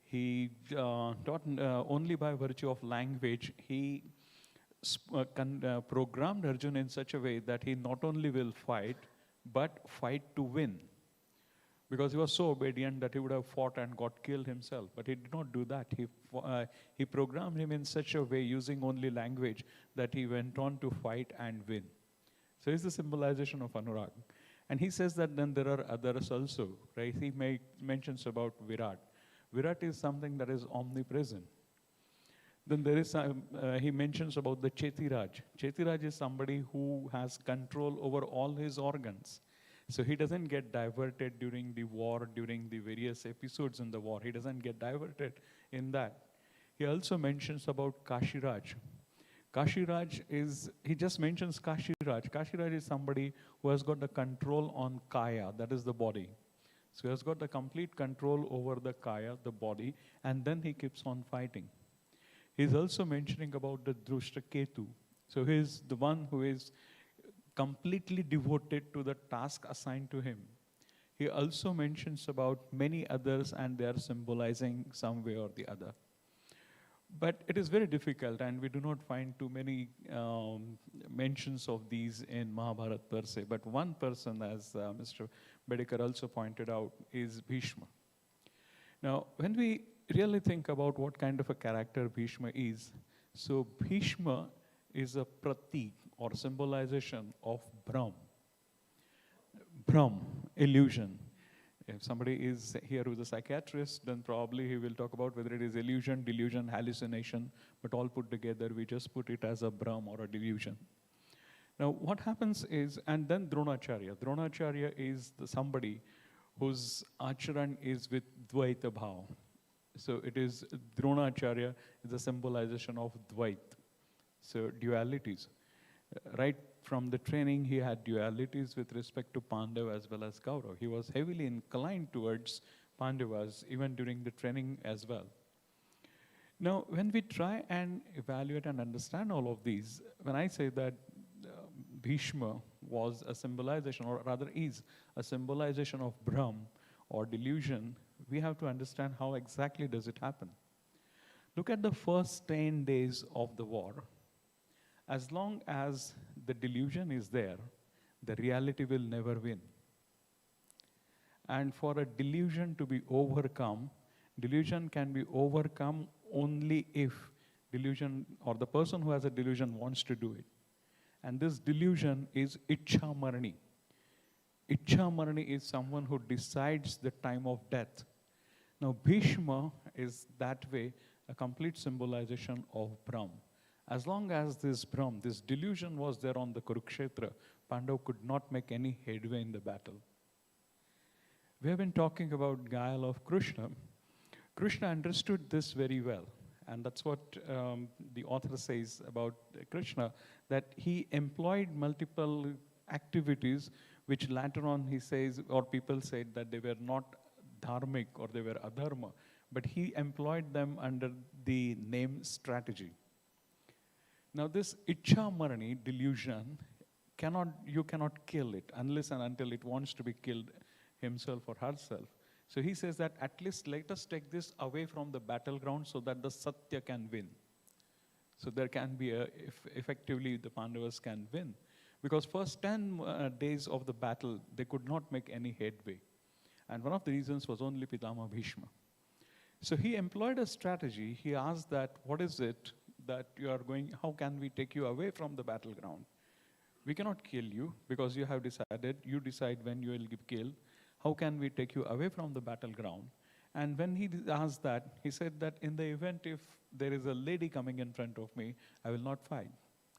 He taught only by virtue of language, he programmed Arjuna in such a way that he not only will fight, but fight to win. Because he was so obedient that he would have fought and got killed himself. But he did not do that. He programmed him in such a way, using only language, that he went on to fight and win. So it's the symbolization of Anurag. And he says that then there are others also, right? He mentions about Virat. Virat is something that is omnipresent. Then there is, he mentions about the Chetiraj. Chetiraj is somebody who has control over all his organs. So he doesn't get diverted during the war, during the various episodes in the war. He doesn't get diverted in that. He also mentions about Kashiraj. Kashiraj is, he just mentions Kashiraj. Kashiraj is somebody who has got the control on Kaya, that is the body. So he has got the complete control over the Kaya, the body, and then he keeps on fighting. He's also mentioning about the Drushtaketu. So he's the one who is completely devoted to the task assigned to him. He also mentions about many others, and they are symbolizing some way or the other. But it is very difficult, and we do not find too many mentions of these in Mahabharata per se. But one person, as Mr. Bedekar also pointed out, is Bhishma. Now, when we really think about what kind of a character Bhishma is, so Bhishma is a pratik or symbolization of Brahm. Brahm, illusion. If somebody is here who's a psychiatrist, then probably he will talk about whether it is illusion, delusion, hallucination, but all put together, we just put it as a Brahm or a delusion. Now, what happens is, and then Dronacharya. Dronacharya is somebody whose acharan is with Dvaita Bhav. So it is, Dronacharya is a symbolization of Dvait. So dualities. Right from the training, he had dualities with respect to Pandav as well as Kaurav. He was heavily inclined towards Pandavas even during the training as well. Now, when we try and evaluate and understand all of these, when I say that Bhishma was a symbolization, or rather is a symbolization of Brahm or delusion, we have to understand how exactly does it happen. Look at the first 10 days of the war. As long as the delusion is there, the reality will never win. And for a delusion to be overcome, delusion can be overcome only if delusion or the person who has a delusion wants to do it. And this delusion is Ichha Marani. Ichha Marani is someone who decides the time of death. Now Bhishma is that way a complete symbolization of Brahm. As long as this Brahm, this delusion was there on the Kurukshetra, Pandav could not make any headway in the battle. We have been talking about guile of Krishna. Krishna understood this very well. And that's what the author says about Krishna, that he employed multiple activities which later on he says, or people said that they were not dharmic or they were adharma, but he employed them under the name strategy. Now this Ichha Marani, delusion, you cannot kill it unless and until it wants to be killed himself or herself. So he says that at least let us take this away from the battleground so that the Satya can win. So there can be effectively the Pandavas can win. Because first 10 days of the battle, they could not make any headway. And one of the reasons was only Pitama Bhishma. So he employed a strategy. He asked that, what is it that you are going, how can we take you away from the battleground? We cannot kill you because you have decided, you decide when you will be killed. How can we take you away from the battleground? And when he asked that, he said that in the event if there is a lady coming in front of me, I will not fight.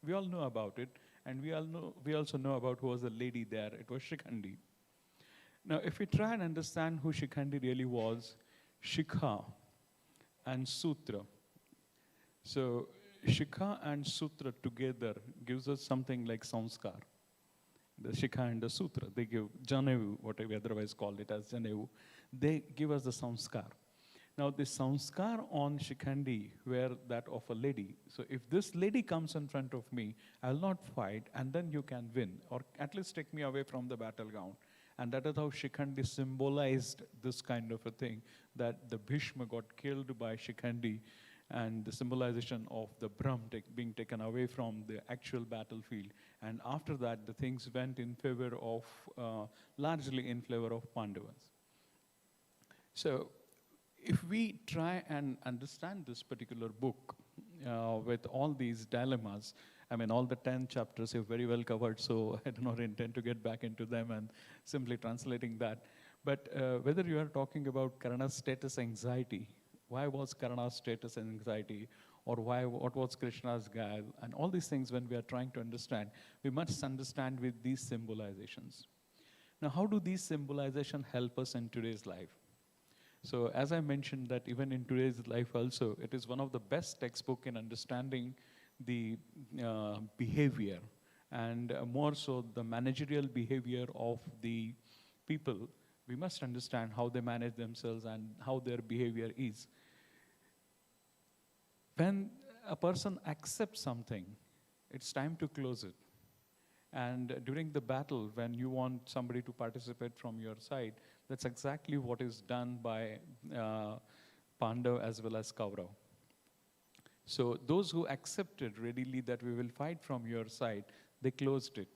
We all know about it, and we also know about who was the lady there. It was Shikhandi. Now, if we try and understand who Shikhandi really was, Shikha and Sutra. So Shikha and Sutra together gives us something like Samskar. The Shikha and the Sutra, they give Janevu, whatever we otherwise call it as Janevu, they give us the Samskar. Now the Samskar on Shikhandi were that of a lady. So if this lady comes in front of me, I will not fight and then you can win, or at least take me away from the battleground. And that is how Shikhandi symbolized this kind of a thing, that the Bhishma got killed by Shikhandi, and the symbolization of the Brahm being taken away from the actual battlefield. And after that, the things went in favor of, largely in favor of Pandavas. So if we try and understand this particular book with all these dilemmas, I mean, all the 10 chapters you've very well covered, so I do not intend to get back into them and simply translating that. But whether you are talking about Karna's status anxiety, why was Karna's status anxiety, or what was Krishna's guile, and all these things when we are trying to understand, we must understand with these symbolizations. Now, how do these symbolizations help us in today's life? So as I mentioned that even in today's life also, it is one of the best textbook in understanding the behavior, and more so the managerial behavior of the people. We must understand how they manage themselves and how their behavior is. When a person accepts something, it's time to close it. And during the battle, when you want somebody to participate from your side, that's exactly what is done by Pandav as well as Kaurav. So those who accepted readily that we will fight from your side, they closed it.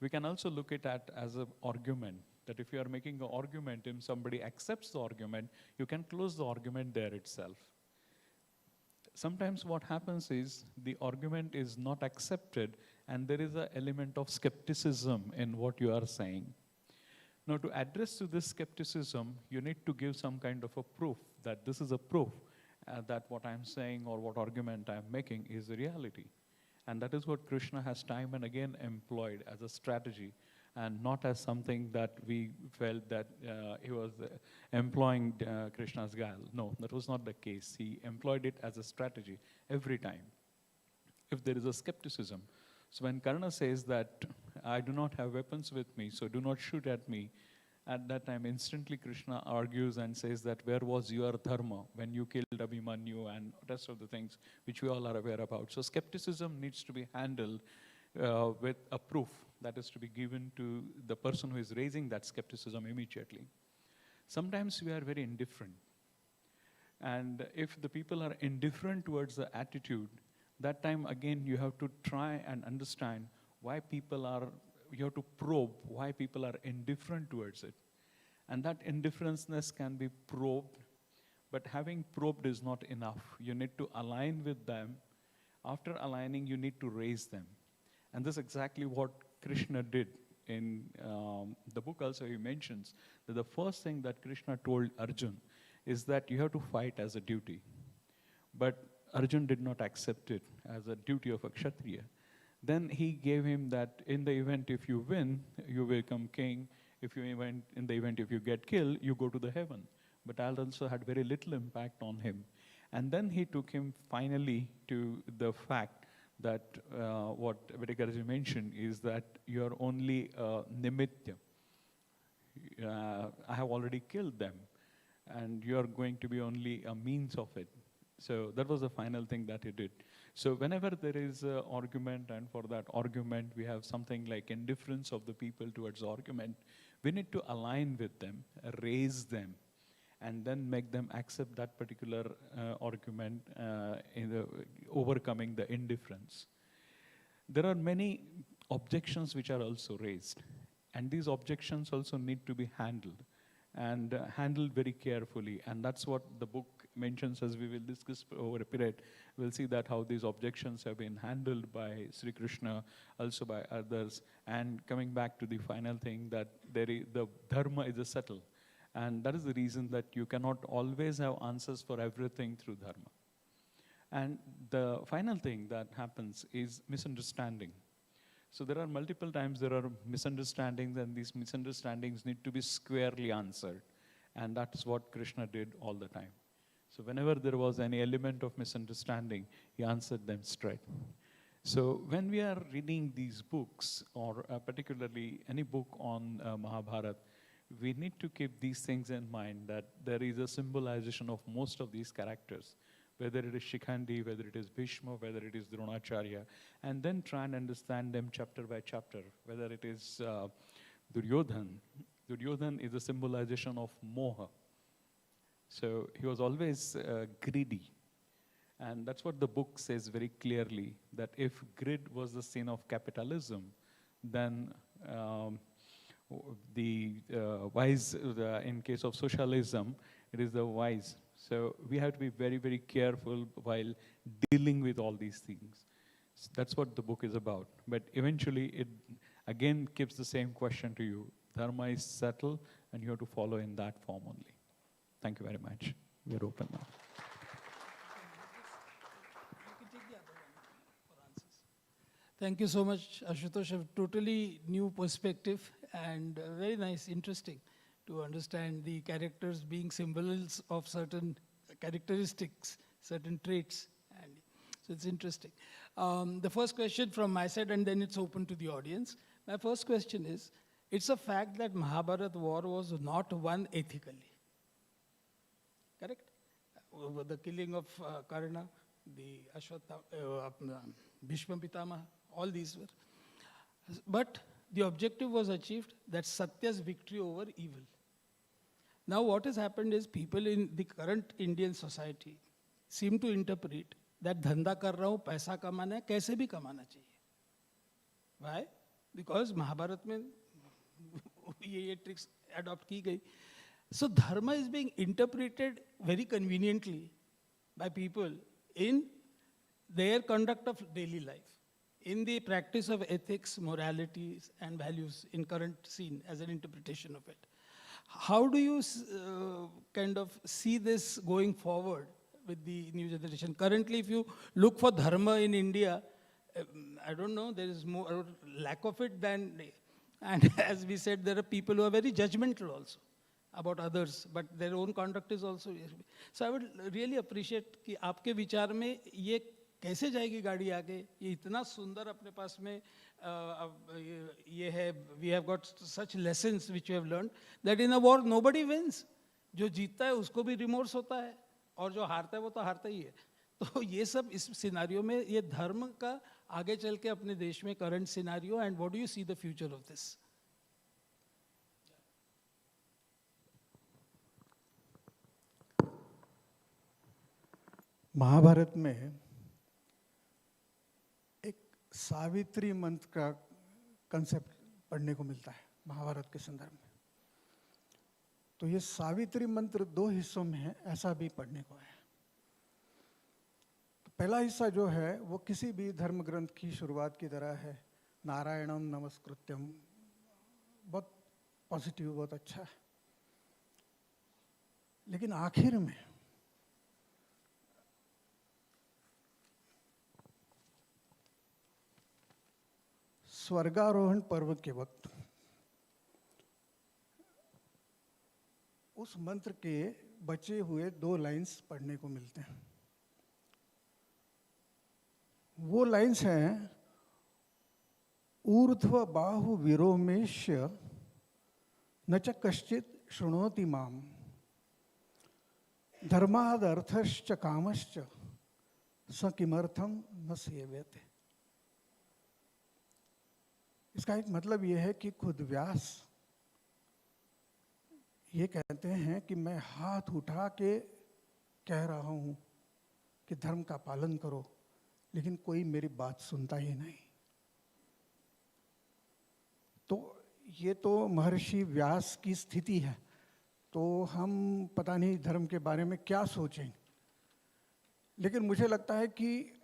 We can also look at it as an argument, that if you are making an argument and somebody accepts the argument, you can close the argument there itself. Sometimes what happens is the argument is not accepted and there is an element of skepticism in what you are saying. Now to address to this skepticism, you need to give some kind of a proof that this is a proof that what I'm saying or what argument I'm making is a reality. And that is what Krishna has time and again employed as a strategy, and not as something that we felt that he was employing Krishna's guile. No, that was not the case. He employed it as a strategy every time. if there is a skepticism. So when Karna says that, I do not have weapons with me, so do not shoot at me, at that time, instantly Krishna argues and says that where was your dharma when you killed Abhimanyu and rest of the things which we all are aware about. So skepticism needs to be handled with a proof that is to be given to the person who is raising that skepticism immediately. Sometimes we are very indifferent. And if the people are indifferent towards the attitude, that time again you have to try and understand why people are, you have to probe why people are indifferent towards it. And that indifferenceness can be probed, but having probed is not enough. You need to align with them. After aligning, you need to raise them. And this is exactly what Krishna did. In the book also he mentions that the first thing that Krishna told Arjun is that you have to fight as a duty. But Arjun did not accept it as a duty of a Kshatriya. Then he gave him that in the event if you win, you become king. If you in the event if you get killed, you go to the heaven. But that also had very little impact on him. And then he took him finally to the fact that what Vedakarji mentioned is that you are only nimitya. I have already killed them. And you are going to be only a means of it. So that was the final thing that he did. So whenever there is an argument, and for that argument we have something like indifference of the people towards the argument, we need to align with them, raise them, and then make them accept that particular argument in the overcoming the indifference. There are many objections which are also raised, and these objections also need to be handled, and handled very carefully. And that's what the book mentions, as we will discuss over a period. We'll see that how these objections have been handled by Sri Krishna, also by others. And coming back to the final thing, that the dharma is a subtle. And that is the reason that you cannot always have answers for everything through dharma. And the final thing that happens is misunderstanding. So there are multiple times there are misunderstandings, and these misunderstandings need to be squarely answered. And that's what Krishna did all the time. So whenever there was any element of misunderstanding, he answered them straight. So when we are reading these books, or particularly any book on Mahabharata, we need to keep these things in mind, that there is a symbolization of most of these characters, whether it is Shikhandi, whether it is Bhishma, whether it is Dronacharya, and then try and understand them chapter by chapter, whether it is Duryodhan. Duryodhan is a symbolization of moha. So he was always greedy. And that's what the book says very clearly, that if greed was the sin of capitalism, then the wise, in case of socialism, it is the wise. So we have to be very, very careful while dealing with all these things. So that's what the book is about. But eventually, it again keeps the same question to you. Dharma is subtle, and you have to follow in that form only. Thank you very much. We are open now. Thank you so much, Ashutosh. A totally new perspective and very nice, interesting to understand the characters being symbols of certain characteristics, certain traits. And so it's interesting. The first question from my side, and then it's open to the audience. My first question is, it's a fact that Mahabharata war was not won ethically. Correct? The killing of Karna, the Bhishma Pitamaha, all these were. But the objective was achieved, that Satya's victory over evil. Now what has happened is people in the current Indian society seem to interpret that धंधा कर रहा हूँ, पैसा कमाना है, कैसे भी कमाना चाहिए. Why? Because Mahabharata में ये tricks adopt की गई. So dharma is being interpreted very conveniently by people in their conduct of daily life, in the practice of ethics, moralities, and values in current scene as an interpretation of it. How do you kind of see this going forward with the new generation? Currently, if you look for dharma in India, I don't know, there is more lack of it than, and as we said, there are people who are very judgmental also about others, but their own conduct is also. So I would really appreciate कि आपके विचार में ये कैसे जाएगी गाड़ी आगे? ये इतना सुंदर अपने पास में ये है, we have got such lessons which we have learn that in a war nobody wins. जो जीतता है उसको भी रिमोर्स होता है, और जो हारता है वो तो हारता ही है. तो ये सब इस सिनारियो में, ये धर्म का आगे चल के अपने देश में current scenario, and what do you see the future of this? Mahabharata में एक सावित्री मंत्र का कंसेप्ट पढ़ने को मिलता है महाभारत के संदर्भ में. तो ये सावित्री मंत्र 2 हिस्सों में है, ऐसा भी पढ़ने को है. तो पहला हिस्सा जो है वो किसी भी धर्म ग्रंथ की शुरुआत की तरह है, नारायणम नमस्कृत्यम, बहुत पॉजिटिव, बहुत अच्छा है. लेकिन आखिर में स्वर्गारोहण पर्व के वक्त उस मंत्र के बचे हुए 2 लाइंस पढ़ने को मिलते हैं. वो लाइंस हैं, ऊर्ध्व बाहु विरोमेश्य न च कश्चित शृणोति माम, धर्माद अर्थश्च कामश्च स किमर्थम न सेव्यते. इसका एक मतलब यह है कि खुद व्यास ये कहते हैं कि मैं हाथ उठा के कह रहा हूं कि धर्म का पालन करो, लेकिन कोई मेरी बात सुनता ही नहीं. तो ये तो महर्षि व्यास की स्थिति है. तो हम पता नहीं धर्म के बारे में क्या सोचें, लेकिन मुझे लगता है कि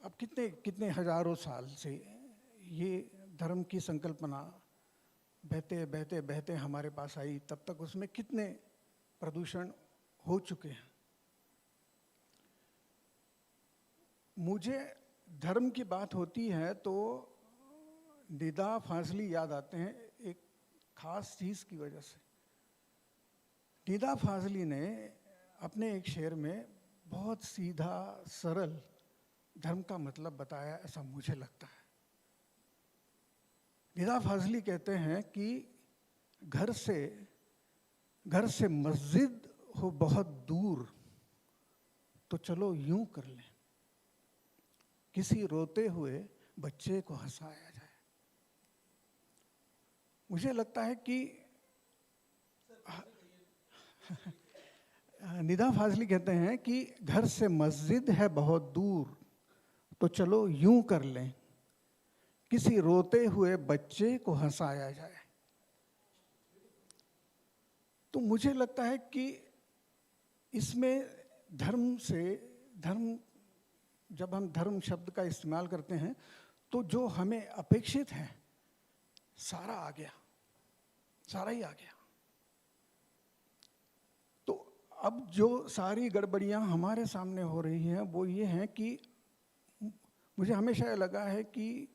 अब कितने कितने हजारों साल से ये धर्म की संकल्पना बहते बहते बहते हमारे पास आई, तब तक उसमें कितने प्रदूषण हो चुके हैं. मुझे धर्म की बात होती है तो निदा फाजली याद आते हैं, एक खास चीज की वजह से. निदा फाजली ने अपने एक शेर में बहुत सीधा सरल धर्म का मतलब बताया, ऐसा मुझे लगता है. निदा फाजली कहते हैं कि घर से मस्जिद हो बहुत दूर तो चलो यूं कर लें, किसी रोते हुए बच्चे को हंसाया जाए. मुझे लगता है कि निदा फाजली कहते हैं कि घर से मस्जिद है बहुत दूर तो चलो यूं कर लें, किसी रोते हुए बच्चे को हंसाया जाए. तो मुझे लगता है कि इसमें धर्म, जब हम धर्म शब्द का इस्तेमाल करते हैं तो जो हमें अपेक्षित है सारा आ गया, सारा ही आ गया. तो अब जो सारी गड़बड़ियां हमारे सामने हो रही हैं वो ये हैं कि मुझे हमेशा ये लगा है कि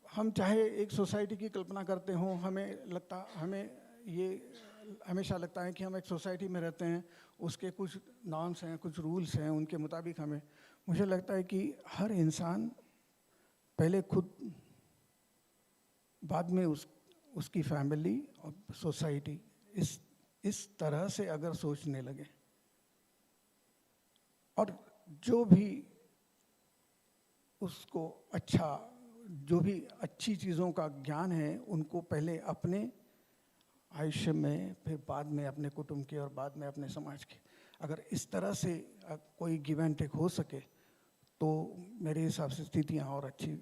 हम चाहे एक सोसाइटी की कल्पना करते हों, हमें ये हमेशा लगता है कि हम एक सोसाइटी में रहते हैं, उसके कुछ नॉर्म्स हैं, कुछ रूल्स हैं, उनके मुताबिक मुझे लगता है कि हर इंसान पहले खुद, बाद में उसकी फैमिली और सोसाइटी, इस तरह से अगर सोचने लगे और जो भी उसको जो भी अच्छी चीज़ों का ज्ञान है उनको पहले अपने आयुष्य में, फिर बाद में अपने कुटुंब के और बाद में अपने समाज के, अगर इस तरह से कोई गिव एंड टेक हो सके तो मेरे हिसाब से स्थितियाँ और अच्छी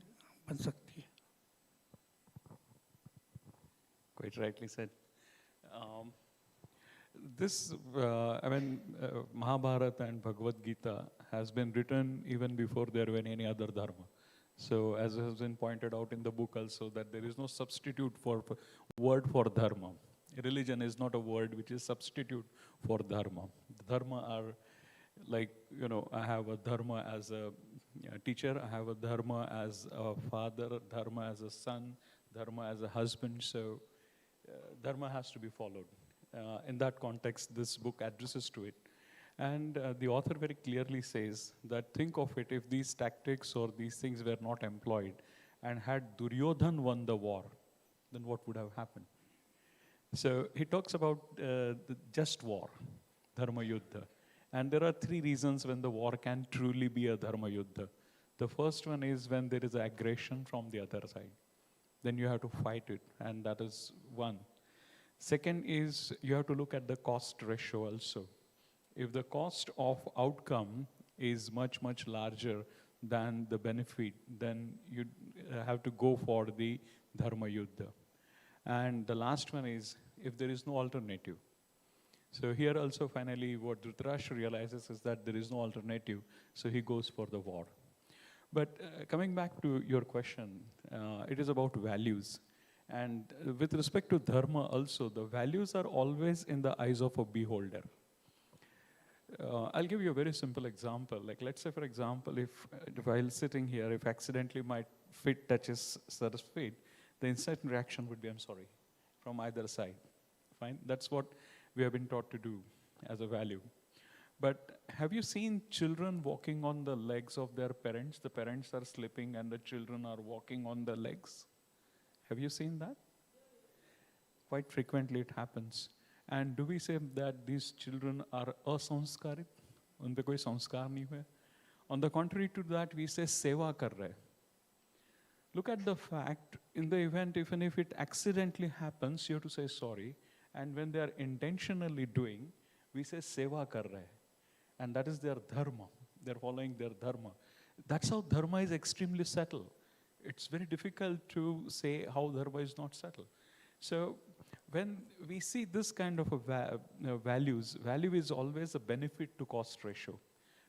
बन सकती है. Quite rightly said. Mahabharata and Bhagavad Gita has been written even before there were any other dharma. So, as has been pointed out in the book also, that there is no substitute for word for dharma. Religion is not a word which is substitute for dharma. Dharma are like, I have a dharma as a teacher, I have a dharma as a father, dharma as a son, dharma as a husband. So, dharma has to be followed. In that context, this book addresses to it. And the author very clearly says that think of it, if these tactics or these things were not employed and had Duryodhan won the war, then what would have happened? So he talks about the just war, Dharma Yuddha. And there are three reasons when the war can truly be a Dharma Yuddha. The first one is when there is aggression from the other side. Then you have to fight it, and that is one. Second is you have to look at the cost ratio also. If the cost of outcome is much, much larger than the benefit, then you have to go for the Dharma Yuddha. And the last one is if there is no alternative. So here also finally what Dhritarashtra realizes is that there is no alternative, so he goes for the war. But coming back to your question, it is about values. And with respect to dharma also, the values are always in the eyes of a beholder. I'll give you a very simple example. Like let's say for example, if while sitting here, if accidentally my feet touches Sar's feet, the instant reaction would be, I'm sorry, from either side. Fine, that's what we have been taught to do as a value. But have you seen children walking on the legs of their parents? The parents are sleeping and the children are walking on the legs. Have you seen that? Quite frequently it happens. And do we say that these children are asanskarit? Unpe koi sanskar nahi hai? On the contrary to that, we say seva kar rahe. Look at the fact, in the event, even if it accidentally happens, you have to say sorry. And when they are intentionally doing, we say seva kar rahe. And that is their dharma. They're following their dharma. That's how dharma is extremely subtle. It's very difficult to say how dharma is not subtle. So when we see this kind of a values, value is always a benefit to cost ratio.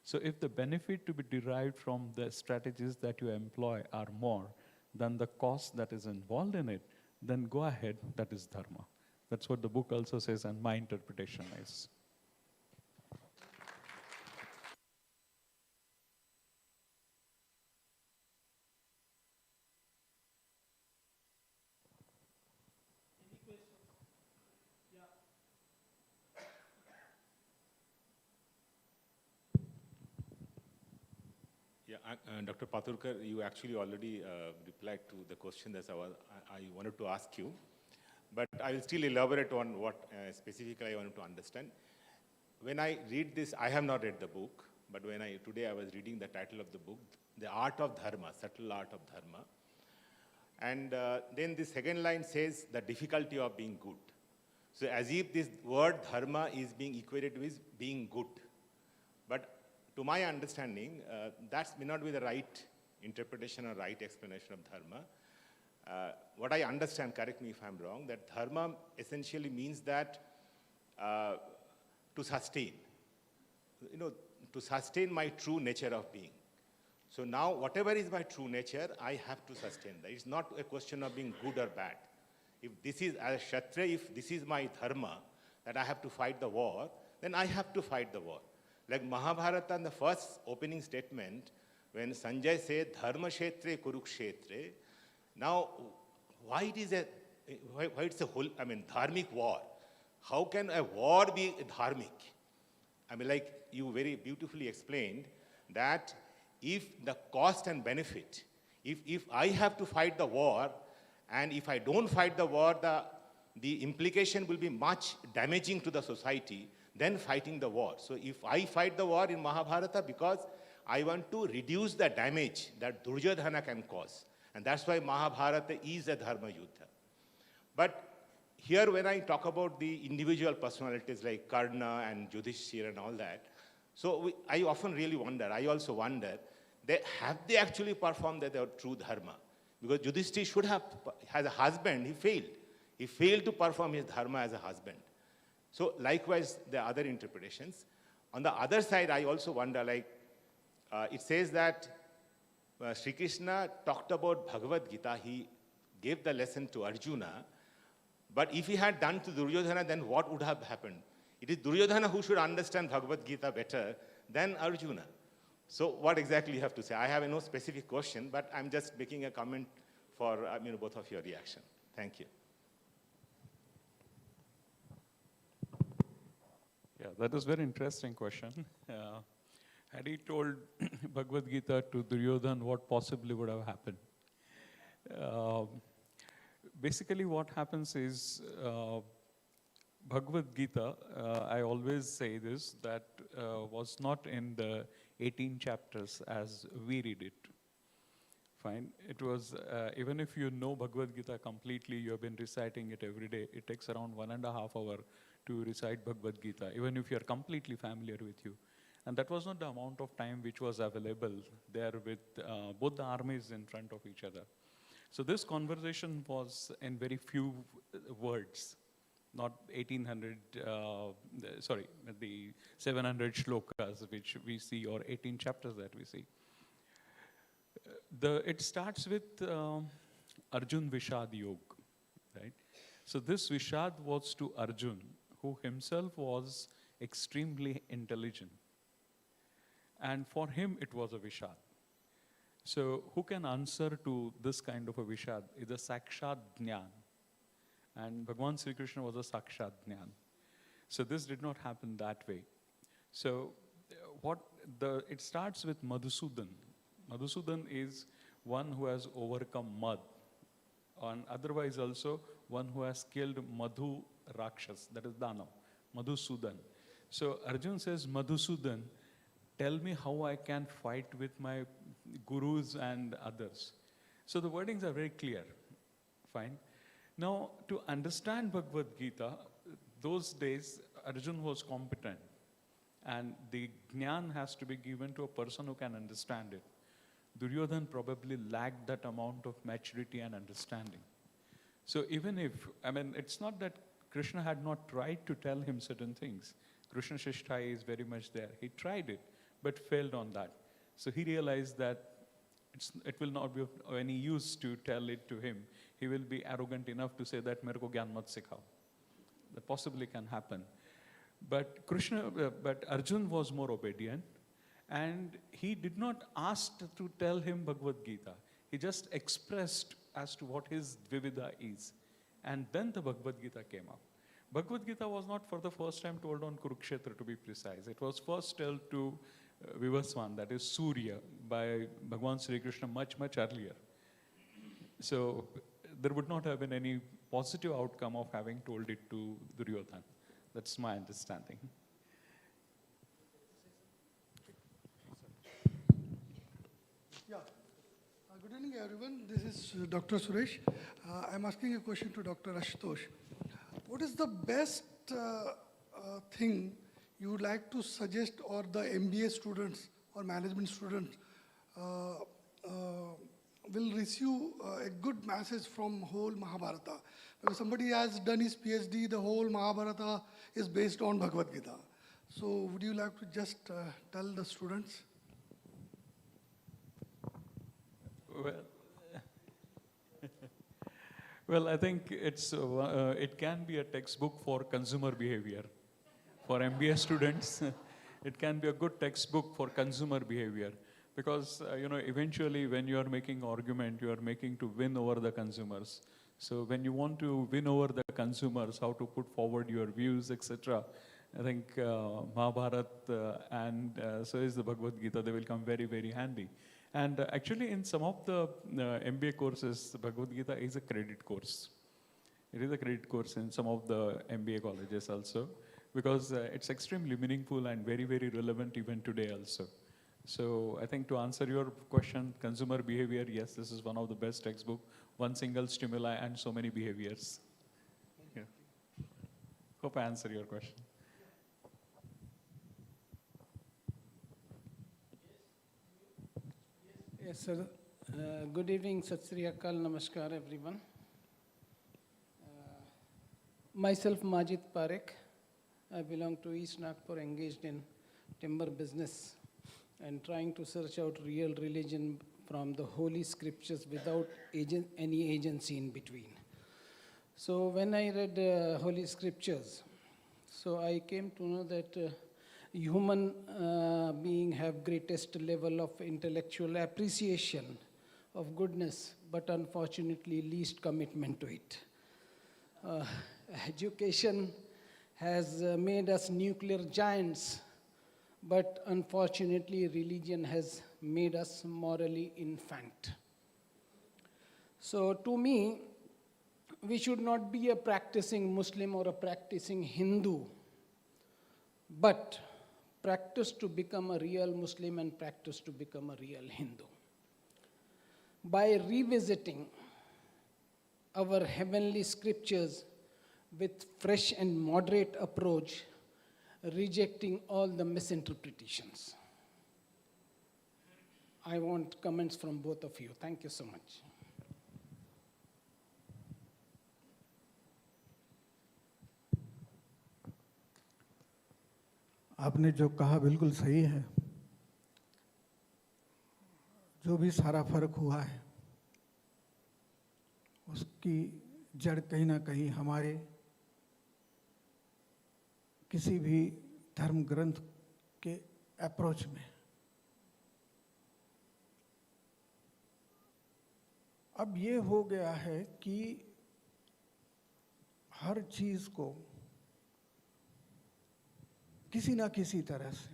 So if the benefit to be derived from the strategies that you employ are more than the cost that is involved in it, then go ahead, that is dharma. That's what the book also says, and my interpretation is. Yeah, Dr. Patarkar, you actually already replied to the question that I wanted to ask you, but I will still elaborate on what specifically I wanted to understand. When I read this, I have not read the book, but today I was reading the title of the book, The Art of Dharma, Subtle Art of Dharma. And then the second line says, the difficulty of being good. So as if this word dharma is being equated with being good. But to my understanding, that may not be the right interpretation or right explanation of dharma. What I understand, correct me if I'm wrong, that dharma essentially means that to sustain. You know, to sustain my true nature of being. So now, whatever is my true nature, I have to sustain that. It's not a question of being good or bad. If this is, as a Kshatriya, if this is my dharma, that I have to fight the war, then I have to fight the war. Like Mahabharata, in the first opening statement, when Sanjay said, Dharma Kshetre Kurukshetre, now, why it's a whole, dharmic war? How can a war be dharmic? Like you very beautifully explained, that if the cost and benefit, if I have to fight the war, and if I don't fight the war, the implication will be much damaging to the society than fighting the war. So if I fight the war in Mahabharata because I want to reduce the damage that Duryodhana can cause. And that's why Mahabharata is a Dharma Yuddha. But here when I talk about the individual personalities like Karna and Yudhishthira and all that, so I often really wonder, I also wonder, have they actually performed their true Dharma? Because Yudhishthira should have, as a husband, he failed. He failed to perform his Dharma as a husband. So likewise, there are other interpretations. On the other side, I also wonder, like, it says that Sri Krishna talked about Bhagavad Gita, he gave the lesson to Arjuna, but if he had done to Duryodhana, then what would have happened? It is Duryodhana who should understand Bhagavad Gita better than Arjuna. So what exactly you have to say? I have no specific question, but I'm just making a comment for both of your reaction. Thank you. Yeah, that is very interesting question. Had he told Bhagavad Gita to Duryodhan, what possibly would have happened? Uh, Basically, what happens is Bhagavad Gita, I always say this, that was not in the 18 chapters as we read it. Fine. It was, even if you know Bhagavad Gita completely, you have been reciting it every day, it takes around 1.5 hours to recite Bhagavad Gita, even if you are completely familiar with you. And that was not the amount of time which was available there with both the armies in front of each other. So this conversation was in very few words, not 1800, the 700 shlokas which we see, or 18 chapters that we see. It starts with Arjun Vishad Yog, right? So this Vishad was to Arjun, who himself was extremely intelligent. And for him, it was a Vishad. So who can answer to this kind of a Vishad? It's a Sakshat Jnana. And Bhagavan Sri Krishna was a Sakshat Jnana. So this did not happen that way. So it starts with Madhusudan. Madhusudan is one who has overcome Mad. And otherwise also one who has killed Madhu Rakshas, that is Danav, Madhusudan. So Arjun says, Madhusudan, tell me how I can fight with my gurus and others. So the wordings are very clear. Fine. Now, to understand Bhagavad Gita, those days Arjun was competent. And the jnana has to be given to a person who can understand it. Duryodhan probably lacked that amount of maturity and understanding. So even if, it's not that Krishna had not tried to tell him certain things. Krishna Shishtai is very much there. He tried it, but failed on that. So he realized that it will not be of any use to tell it to him. He will be arrogant enough to say that mere ko gyan mat sikhao. That possibly can happen. But Arjun was more obedient, and he did not ask to tell him Bhagavad Gita. He just expressed as to what his Dvividha is. And then the Bhagavad Gita came up. Bhagavad Gita was not for the first time told on Kurukshetra, to be precise. It was first told to Vivaswan, that is Surya, by Bhagavan Sri Krishna much, much earlier. So there would not have been any positive outcome of having told it to Duryodhan. That's my understanding. Yeah. Good evening, everyone. This is Dr. Suresh. I'm asking a question to Dr. Ashutosh. What is the best thing you would like to suggest, or the MBA students or management students will receive a good message from whole Mahabharata? Because somebody has done his PhD, the whole Mahabharata is based on Bhagavad Gita. So would you like to just tell the students? Well, I think it can be a textbook for consumer behavior. For MBA students, it can be a good textbook for consumer behavior. Because, eventually when you are making argument, you are making to win over the consumers. So when you want to win over the consumers, how to put forward your views, etc., I think Mahabharata and so is the Bhagavad Gita, they will come very, very handy. And actually in some of the MBA courses, the Bhagavad Gita is a credit course. It is a credit course in some of the MBA colleges also, because it's extremely meaningful and very, very relevant even today also. So I think to answer your question, consumer behavior, yes, this is one of the best textbook, one single stimuli and so many behaviors. Yeah. Hope I answer your question. Yes, sir. Good evening, Sat Sri Akal, Namaskar, everyone. Myself, Majid Parekh. I belong to East Nagpur, engaged in timber business and trying to search out real religion from the holy scriptures without any agency in between. So when I read holy scriptures, so I came to know that human being have greatest level of intellectual appreciation of goodness, but unfortunately least commitment to it. Education has made us nuclear giants, but unfortunately, religion has made us morally infant. So, to me, we should not be a practicing Muslim or a practicing Hindu, but practice to become a real Muslim and practice to become a real Hindu. By revisiting our heavenly scriptures with fresh and moderate approach, rejecting all the misinterpretations. I want comments from both of you. Thank you so much. आपने जो कहा बिल्कुल सही है। जो भी सारा फर्क हुआ है उसकी जड़ कहीं ना कहीं हमारे किसी भी धर्म ग्रंथ के अप्रोच में। अब ये हो गया है कि हर चीज को किसी ना किसी तरह से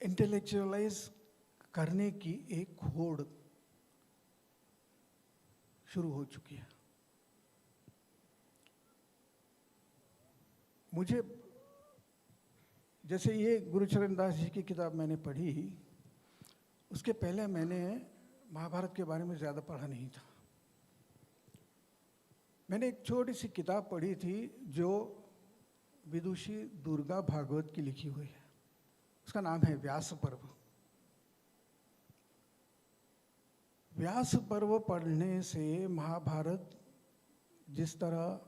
इंटेलेक्चुअलाइज करने की एक होड़ शुरू हो चुकी है। मुझे जैसे ये गुरुचरण दास जी की किताब मैंने पढ़ी, उसके पहले मैंने महाभारत के बारे में ज़्यादा पढ़ा नहीं था। मैंने एक छोटी सी किताब पढ़ी थी जो विदुषी दुर्गा भागवत की लिखी हुई है। उसका नाम है व्यास पर्व। व्यास पर्व पढ़ने से महाभारत जिस तरह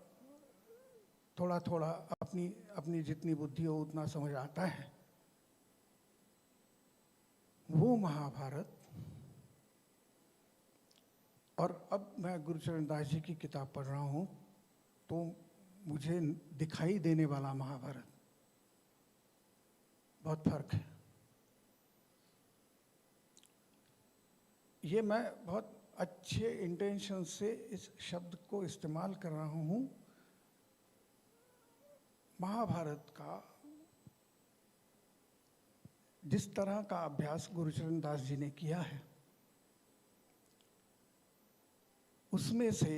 थोड़ा थोड़ा अपनी जितनी बुद्धि हो उतना समझ आता है, वो महाभारत, और अब मैं गुरुचरण दास जी की किताब पढ़ रहा हूँ तो मुझे दिखाई देने वाला महाभारत बहुत फर्क है। ये मैं बहुत अच्छे इंटेंशन से इस शब्द को इस्तेमाल कर रहा हूँ। महाभारत का जिस तरह का अभ्यास गुरुचरण दास जी ने किया है, उसमें से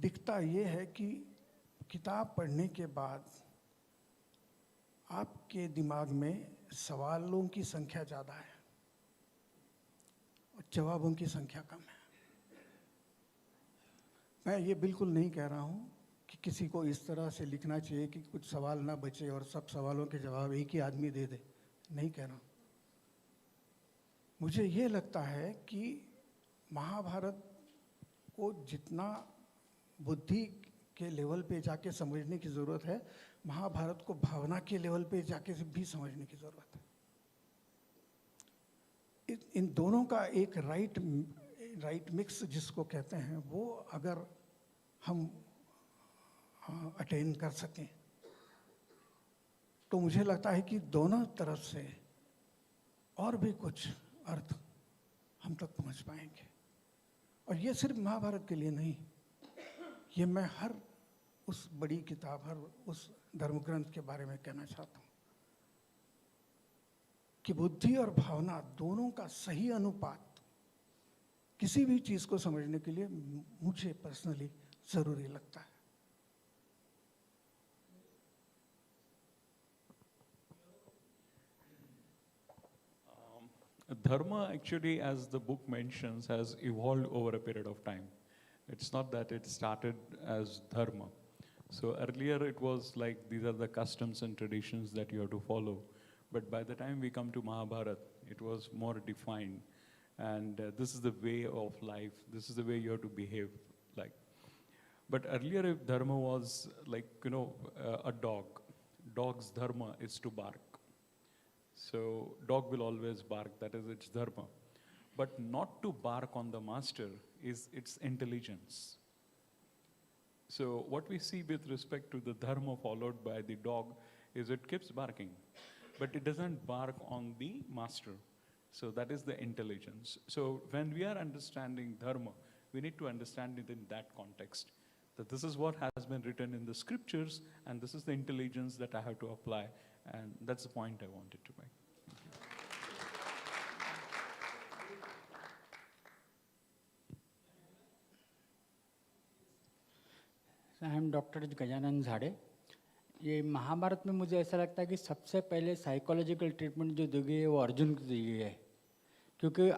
दिखता ये है कि किताब पढ़ने के बाद आपके दिमाग में सवालों की संख्या ज़्यादा है और जवाबों की संख्या कम है। मैं ये बिल्कुल नहीं कह रहा हूँ कि किसी को इस तरह से लिखना चाहिए कि कुछ सवाल ना बचे और सब सवालों के जवाब एक ही आदमी दे दे, नहीं कह रहा। मुझे ये लगता है कि महाभारत को जितना बुद्धि के लेवल पे जाके समझने की ज़रूरत है, महाभारत को भावना के लेवल पे जाके भी समझने की ज़रूरत है। इन दोनों का एक राइट मिक्स जिसको कहते हैं, वो अगर हम अटेन कर सकें तो मुझे लगता है कि दोनों तरफ से और भी कुछ अर्थ हम तक पहुंच पाएंगे। और ये सिर्फ महाभारत के लिए नहीं, ये मैं हर उस बड़ी किताब, हर उस धर्म ग्रंथ के बारे में कहना चाहता हूँ कि बुद्धि और भावना दोनों का सही अनुपात किसी भी चीज़ को समझने के लिए मुझे पर्सनली ज़रूरी लगता है। Dharma actually, as the book mentions, has evolved over a period of time. It's not that it started as dharma. So earlier it was like these are the customs and traditions that you have to follow. But by the time we come to Mahabharata, it was more defined. And this is the way of life. This is the way you have to behave like. But earlier if dharma was like, a dog. Dog's dharma is to bark. So dog will always bark, that is its dharma. But not to bark on the master is its intelligence. So what we see with respect to the dharma followed by the dog is it keeps barking, but it doesn't bark on the master. So that is the intelligence. So when we are understanding dharma, we need to understand it in that context. that this is what has been written in the scriptures, and this is the intelligence that I have to apply, and that's the point I wanted to make. I am doctor Gajanan झाड़े। ये महाभारत में मुझे ऐसा लगता है कि सबसे पहले साइकोलॉजिकल ट्रीटमेंट जो दी गई है वो अर्जुन को दी गई है, क्योंकि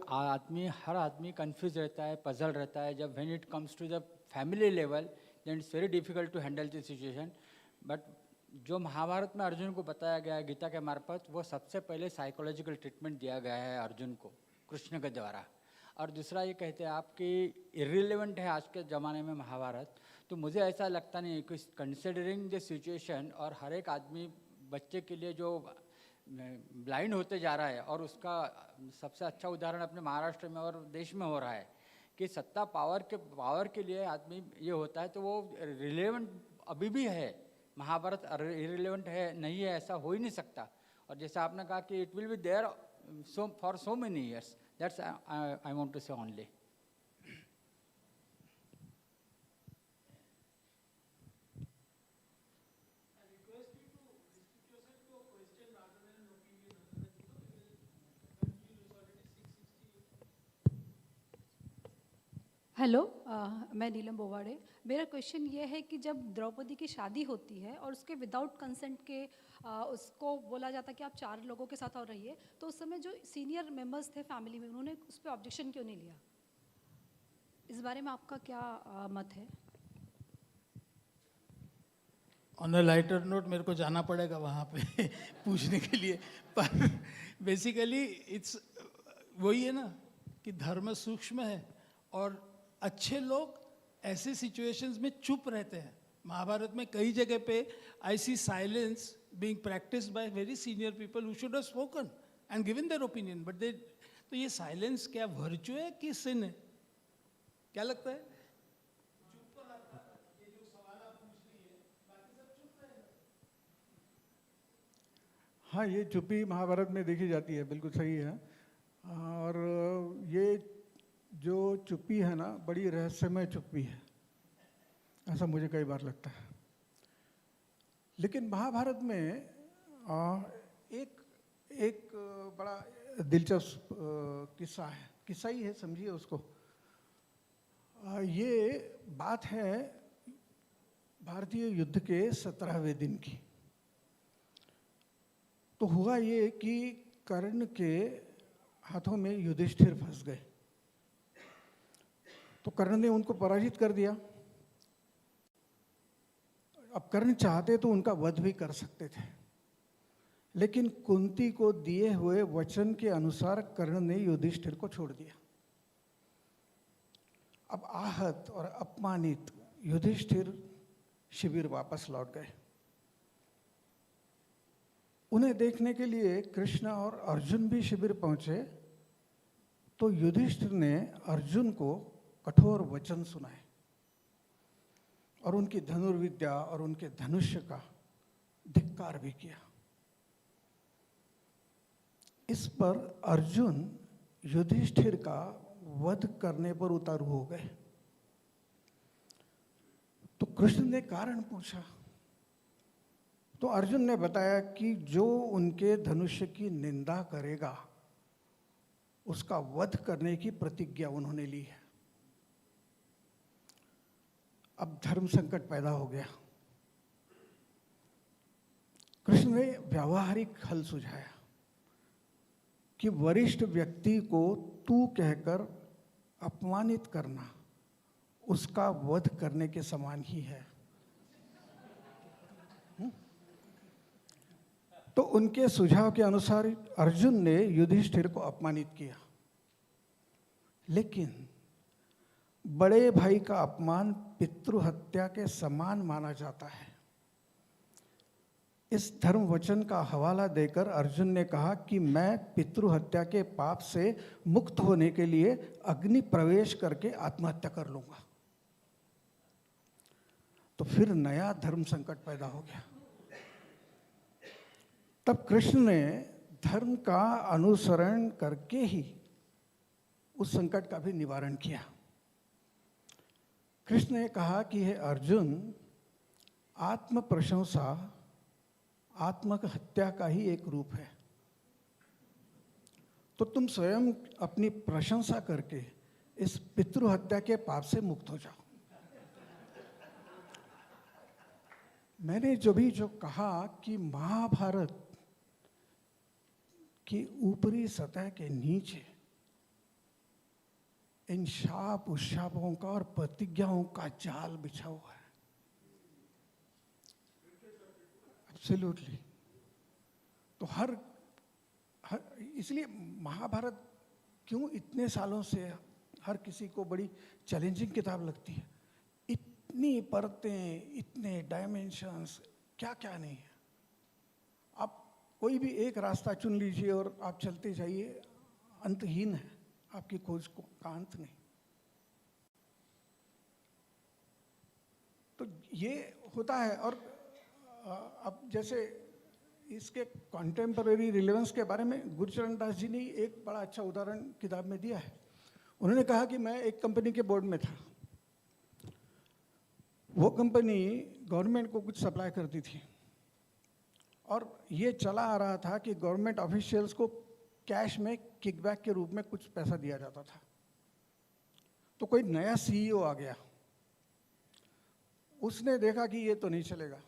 हर आदमी कंफ्यूज रहता है, पजल रहता है। जब when it comes to the family level then it's very difficult to handle the situation. But जो महाभारत में अर्जुन को बताया गया है गीता के मार्फत, वो सबसे पहले साइकोलॉजिकल ट्रीटमेंट दिया गया है अर्जुन को कृष्ण के द्वारा। और दूसरा ये कहते हैं आप कि इर्रिलेवेंट है आज के ज़माने में महाभारत, तो मुझे ऐसा लगता नहीं कि कंसिडरिंग द सिचुएशन और हर एक आदमी बच्चे के लिए जो ब्लाइंड होते जा रहा है, और उसका सबसे अच्छा उदाहरण अपने महाराष्ट्र में और देश में हो रहा है कि सत्ता पावर के लिए आदमी ये होता है, तो वो रिलेवेंट अभी भी है। महाभारत इर्रिलेवेंट है नहीं है ऐसा हो ही नहीं सकता। और जैसा आपने कहा कि it will be there for so many years, that's I want to say only. Hello, मैं नीलम बोवाड़े। मेरा क्वेश्चन ये है कि जब द्रौपदी की शादी होती है और उसके विदाउट कंसेंट के उसको बोला जाता है कि आप 4 लोगों के साथ और रहिए, तो उस समय जो सीनियर मेंबर्स थे फैमिली में उन्होंने उस पर ऑब्जेक्शन क्यों नहीं लिया? इस बारे में आपका क्या मत है? ऑन अ लाइटर नोट मेरे को जाना पड़ेगा वहाँ पे पूछने के लिए, पर बेसिकली इट्स वही है ना कि धर्म सूक्ष्म है और अच्छे लोग ऐसे सिचुएशंस में चुप रहते हैं। महाभारत में कई जगह पे I see silence being practised by very senior people who should have spoken and given their opinion, but they, तो ये साइलेंस क्या वर्च्यू है कि सिन है? क्या लगता है? हाँ, ये चुप्पी महाभारत में देखी जाती है, बिल्कुल सही है। और ये जो चुप्पी है ना, बड़ी रहस्यमय चुप्पी है, ऐसा मुझे कई बार लगता है। लेकिन महाभारत में एक बड़ा दिलचस्प किस्सा है, किस्सा ही है समझिए उसको। ये बात है भारतीय युद्ध के 17वें दिन की। तो हुआ ये कि कर्ण के हाथों में युधिष्ठिर फंस गए, तो कर्ण ने उनको पराजित कर दिया। अब कर्ण चाहते तो उनका वध भी कर सकते थे, लेकिन कुंती को दिए हुए वचन के अनुसार कर्ण ने युधिष्ठिर को छोड़ दिया। अब आहत और अपमानित युधिष्ठिर शिविर वापस लौट गए। उन्हें देखने के लिए कृष्ण और अर्जुन भी शिविर पहुंचे, तो युधिष्ठिर ने अर्जुन को कठोर वचन सुनाए और उनकी धनुर्विद्या और उनके धनुष्य का धिक्कार भी किया। इस पर अर्जुन युधिष्ठिर का वध करने पर उतारू हो गए। तो कृष्ण ने कारण पूछा, तो अर्जुन ने बताया कि जो उनके धनुष्य की निंदा करेगा उसका वध करने की प्रतिज्ञा उन्होंने ली है। अब धर्म संकट पैदा हो गया। कृष्ण ने व्यावहारिक हल सुझाया कि वरिष्ठ व्यक्ति को तू कहकर अपमानित करना उसका वध करने के समान ही है। तो उनके सुझाव के अनुसार अर्जुन ने युधिष्ठिर को अपमानित किया, लेकिन बड़े भाई का अपमान पितृहत्या के समान माना जाता है। इस धर्म वचन का हवाला देकर अर्जुन ने कहा कि मैं पितृहत्या के पाप से मुक्त होने के लिए अग्नि प्रवेश करके आत्महत्या कर लूंगा। तो फिर नया धर्म संकट पैदा हो गया। तब कृष्ण ने धर्म का अनुसरण करके ही उस संकट का भी निवारण किया। कृष्ण ने कहा कि हे अर्जुन, आत्म प्रशंसा आत्मक हत्या का ही एक रूप है। तो तुम स्वयं अपनी प्रशंसा करके इस पितृ हत्या के पाप से मुक्त हो जाओ। मैंने जो कहा कि महाभारत की ऊपरी सतह के नीचे इन शाप उशापों का और प्रतिज्ञाओं का जाल बिछा हुआ है। एब्सोल्युटली। तो हर इसलिए महाभारत क्यों इतने सालों से हर किसी को बड़ी चैलेंजिंग किताब लगती है। इतनी परतें, इतने डायमेंशंस, क्या क्या नहीं है। आप कोई भी एक रास्ता चुन लीजिए और आप चलते जाइए, अंतहीन है आपकी खोज का अंत नहीं। तो ये होता है। और अब जैसे इसके कॉन्टेम्पररी रिलेवेंस के बारे में गुरुचरण दास जी ने एक बड़ा अच्छा उदाहरण किताब में दिया है। उन्होंने कहा कि मैं एक कंपनी के बोर्ड में था। वो कंपनी गवर्नमेंट को कुछ सप्लाई करती थी और ये चला आ रहा था कि गवर्नमेंट ऑफिशियल्स को कैश में किकबैक के रूप में कुछ पैसा दिया जाता था। तो कोई नया सीईओ आ गया, उसने देखा कि ये तो नहीं चलेगा,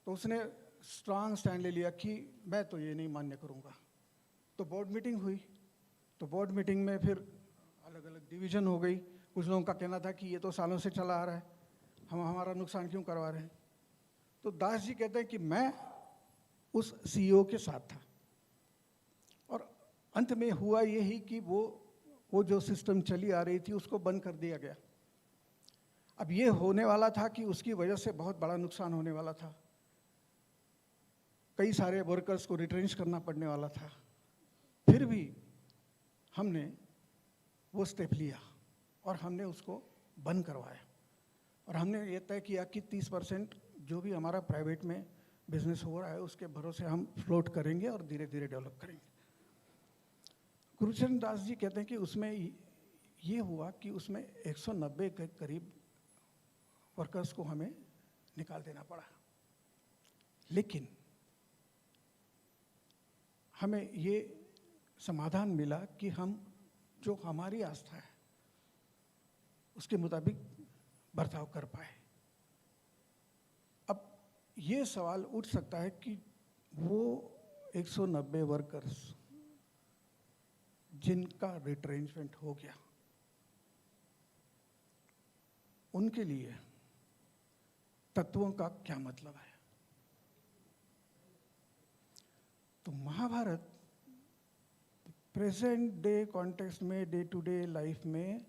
तो उसने स्ट्रांग स्टैंड ले लिया कि मैं तो ये नहीं मान्य करूँगा। तो बोर्ड मीटिंग हुई। तो बोर्ड मीटिंग में फिर अलग अलग डिवीज़न हो गई। कुछ लोगों का कहना था कि ये तो सालों से चला आ रहा है, हम हमारा नुकसान क्यों करवा रहे हैं। तो दास जी कहते हैं कि मैं उस सीईओ के साथ था और अंत में हुआ यही कि वो जो सिस्टम चली आ रही थी उसको बंद कर दिया गया। अब ये होने वाला था कि उसकी वजह से बहुत बड़ा नुकसान होने वाला था। कई सारे वर्कर्स को रिट्रेंच करना पड़ने वाला था। फिर भी हमने वो स्टेप लिया और हमने उसको बंद करवाया। और हमने ये तय किया कि 30% जो भी हमारा प्राइवेट में बिजनेस हो रहा है उसके भरोसे हम फ्लोट करेंगे और धीरे धीरे डेवलप करेंगे। गुरुचरण दास जी कहते हैं कि उसमें ये हुआ कि उसमें 190 के करीब वर्कर्स को हमें निकाल देना पड़ा। लेकिन हमें ये समाधान मिला कि हम जो हमारी आस्था है उसके मुताबिक बर्ताव कर पाए। अब ये सवाल उठ सकता है कि वो 190 वर्कर्स जिनका रिट्रेंचमेंट हो गया, उनके लिए तत्वों का क्या मतलब है। तो महाभारत प्रेजेंट डे कॉन्टेक्स्ट में, डे टू डे लाइफ में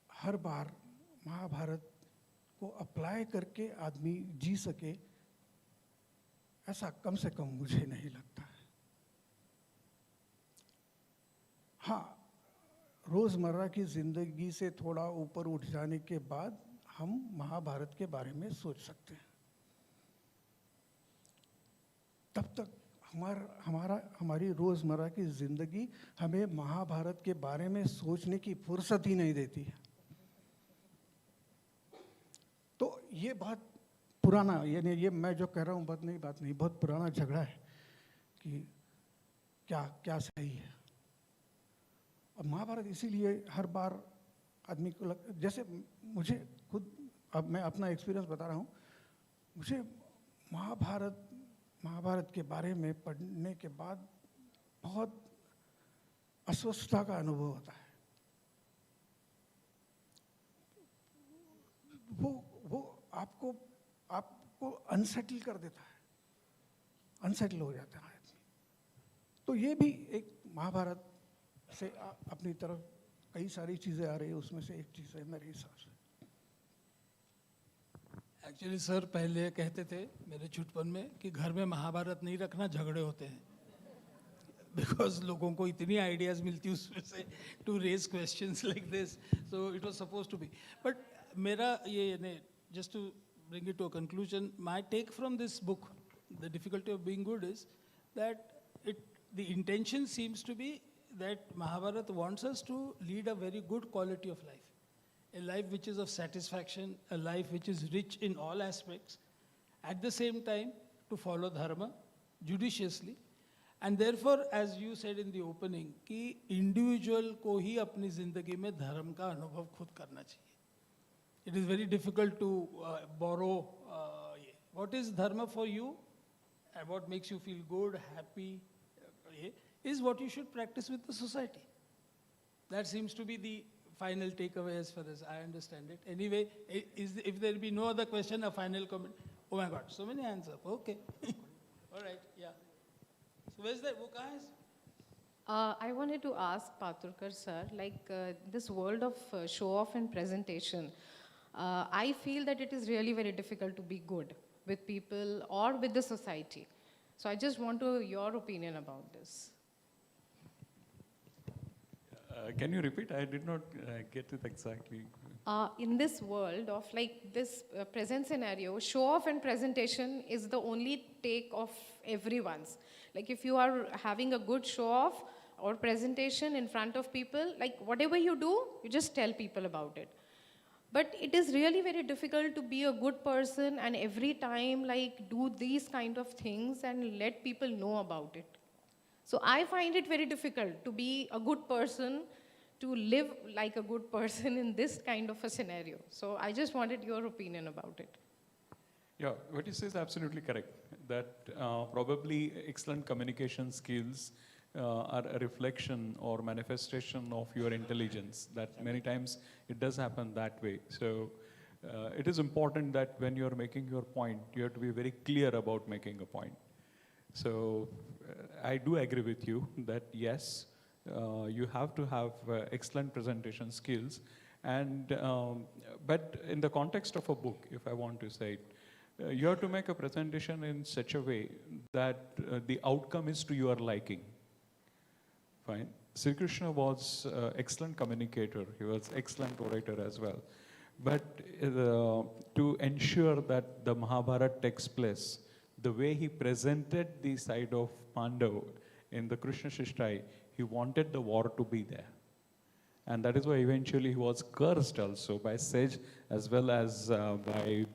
हर बार महाभारत को अप्लाई करके आदमी जी सके, ऐसा कम से कम मुझे नहीं लगता है। हाँ, रोज़मर्रा की ज़िंदगी से थोड़ा ऊपर उठ जाने के बाद हम महाभारत के बारे में सोच सकते हैं। तब तक हमारी रोज़मर्रा की ज़िंदगी हमें महाभारत के बारे में सोचने की फुर्सत ही नहीं देती है। तो ये बहुत पुराना, यानी ये मैं जो कह रहा हूँ बात नहीं, बहुत पुराना झगड़ा है कि क्या सही है। और महाभारत इसीलिए हर बार आदमी को जैसे मुझे खुद, अब मैं अपना एक्सपीरियंस बता रहा हूँ, मुझे महाभारत के बारे में पढ़ने के बाद बहुत अस्वस्थता का अनुभव होता है। वो आपको अनसेटल कर देता है, अनसेटल हो जाता है आदमी। तो ये भी एक महाभारत से अपनी तरफ कई सारी चीज़ें आ रही है, उसमें से एक चीज़ है मेरे हिसाब से। एक्चुअली सर पहले कहते थे मेरे छुटपन में कि घर में महाभारत नहीं रखना, झगड़े होते हैं। बिकॉज लोगों को इतनी आइडियाज़ मिलती उसमें से to raise questions like this, so it was suppose to be. But मेरा ये just to bring it to a conclusion, my take from this book, the difficulty of being good is that the intention seems to be that Mahabharata wants us to lead a very good quality of life. A life which is of satisfaction, a life which is rich in all aspects. At the same time, to follow dharma judiciously. And therefore, as you said in the opening, कि individual को ही अपनी जिंदगी में धर्म का अनुभव खुद करना चाहिए. It is very difficult to borrow. What is dharma for you, and what makes you feel good, happy, is what you should practice with the society. That seems to be the final takeaway as far as I understand it. Anyway, if there be no other question, a final comment. Oh my God, so many hands up. Okay. All right, yeah. So where's that? I wanted to ask Patarkar sir, this world of show off and presentation, I feel that it is really very difficult to be good with people or with the society. So I just want to your opinion about this. Can you repeat? I did not get it exactly. In this world of this present scenario, show off and presentation is the only take of everyone's. Like if you are having a good show off or presentation in front of people, whatever you do, you just tell people about it. But it is really very difficult to be a good person and every time do these kind of things and let people know about it. So I find it very difficult to be a good person, to live like a good person in this kind of a scenario. So I just wanted your opinion about it. Yeah, what you say is absolutely correct. That probably excellent communication skills are a reflection or manifestation of your intelligence. That many times it does happen that way. So it is important that when you are making your point, you have to be very clear about making a point. So I do agree with you that yes, you have to have excellent presentation skills. And but in the context of a book, if I want to say it, you have to make a presentation in such a way that the outcome is to your liking. Fine. Sri Krishna was excellent communicator. He was excellent orator as well. But to ensure that the Mahabharata takes place, the way he presented the side of Pandav in the Krishna Shishtai, he wanted the war to be there. And that is why eventually he was cursed also by Sage as well as by,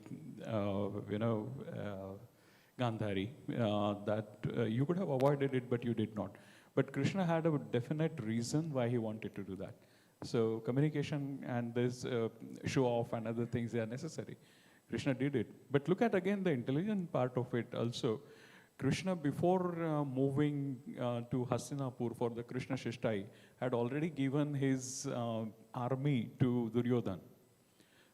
Gandhari, that you could have avoided it, but you did not. But Krishna had a definite reason why he wanted to do that. So communication and this show off and other things, they are necessary. Krishna did it. But look at again the intelligent part of it also. Krishna, before moving to Hastinapur for the Krishna Shishtai, had already given his army to Duryodhan.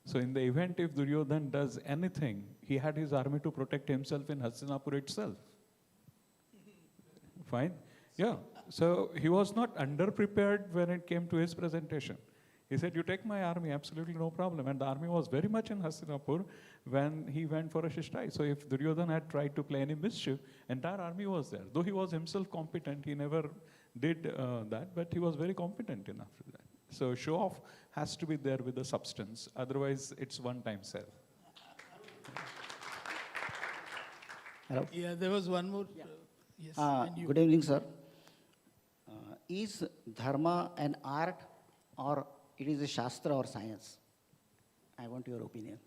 So in the event if Duryodhan does anything, he had his army to protect himself in Hastinapur itself. Fine? Yeah. So he was not underprepared when it came to his presentation. He said, you take my army, absolutely no problem. And the army was very much in Hastinapur when he went for a Shishtai. So if Duryodhan had tried to play any mischief, entire army was there. Though he was himself competent, he never did that, but he was very competent enough to that. So show off has to be there with the substance. Otherwise, it's one-time sell. Hello. Yeah, there was one more. Yes. Good evening, sir. Is dharma an art or it is a shastra or science? I want your opinion.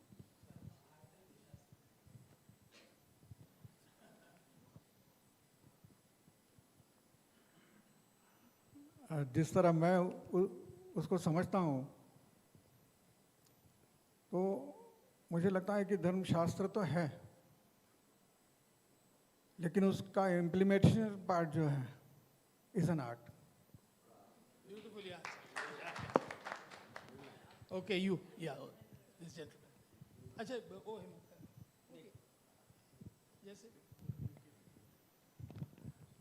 जिस तरह मैं उसको समझता हूँ तो मुझे लगता है कि धर्मशास्त्र तो है लेकिन उसका इम्प्लीमेंटेशन पार्ट जो है is an art. Beautifully answered. Okay, you. Yeah, this gentleman. Achha, oh, him. Okay. Yes, sir.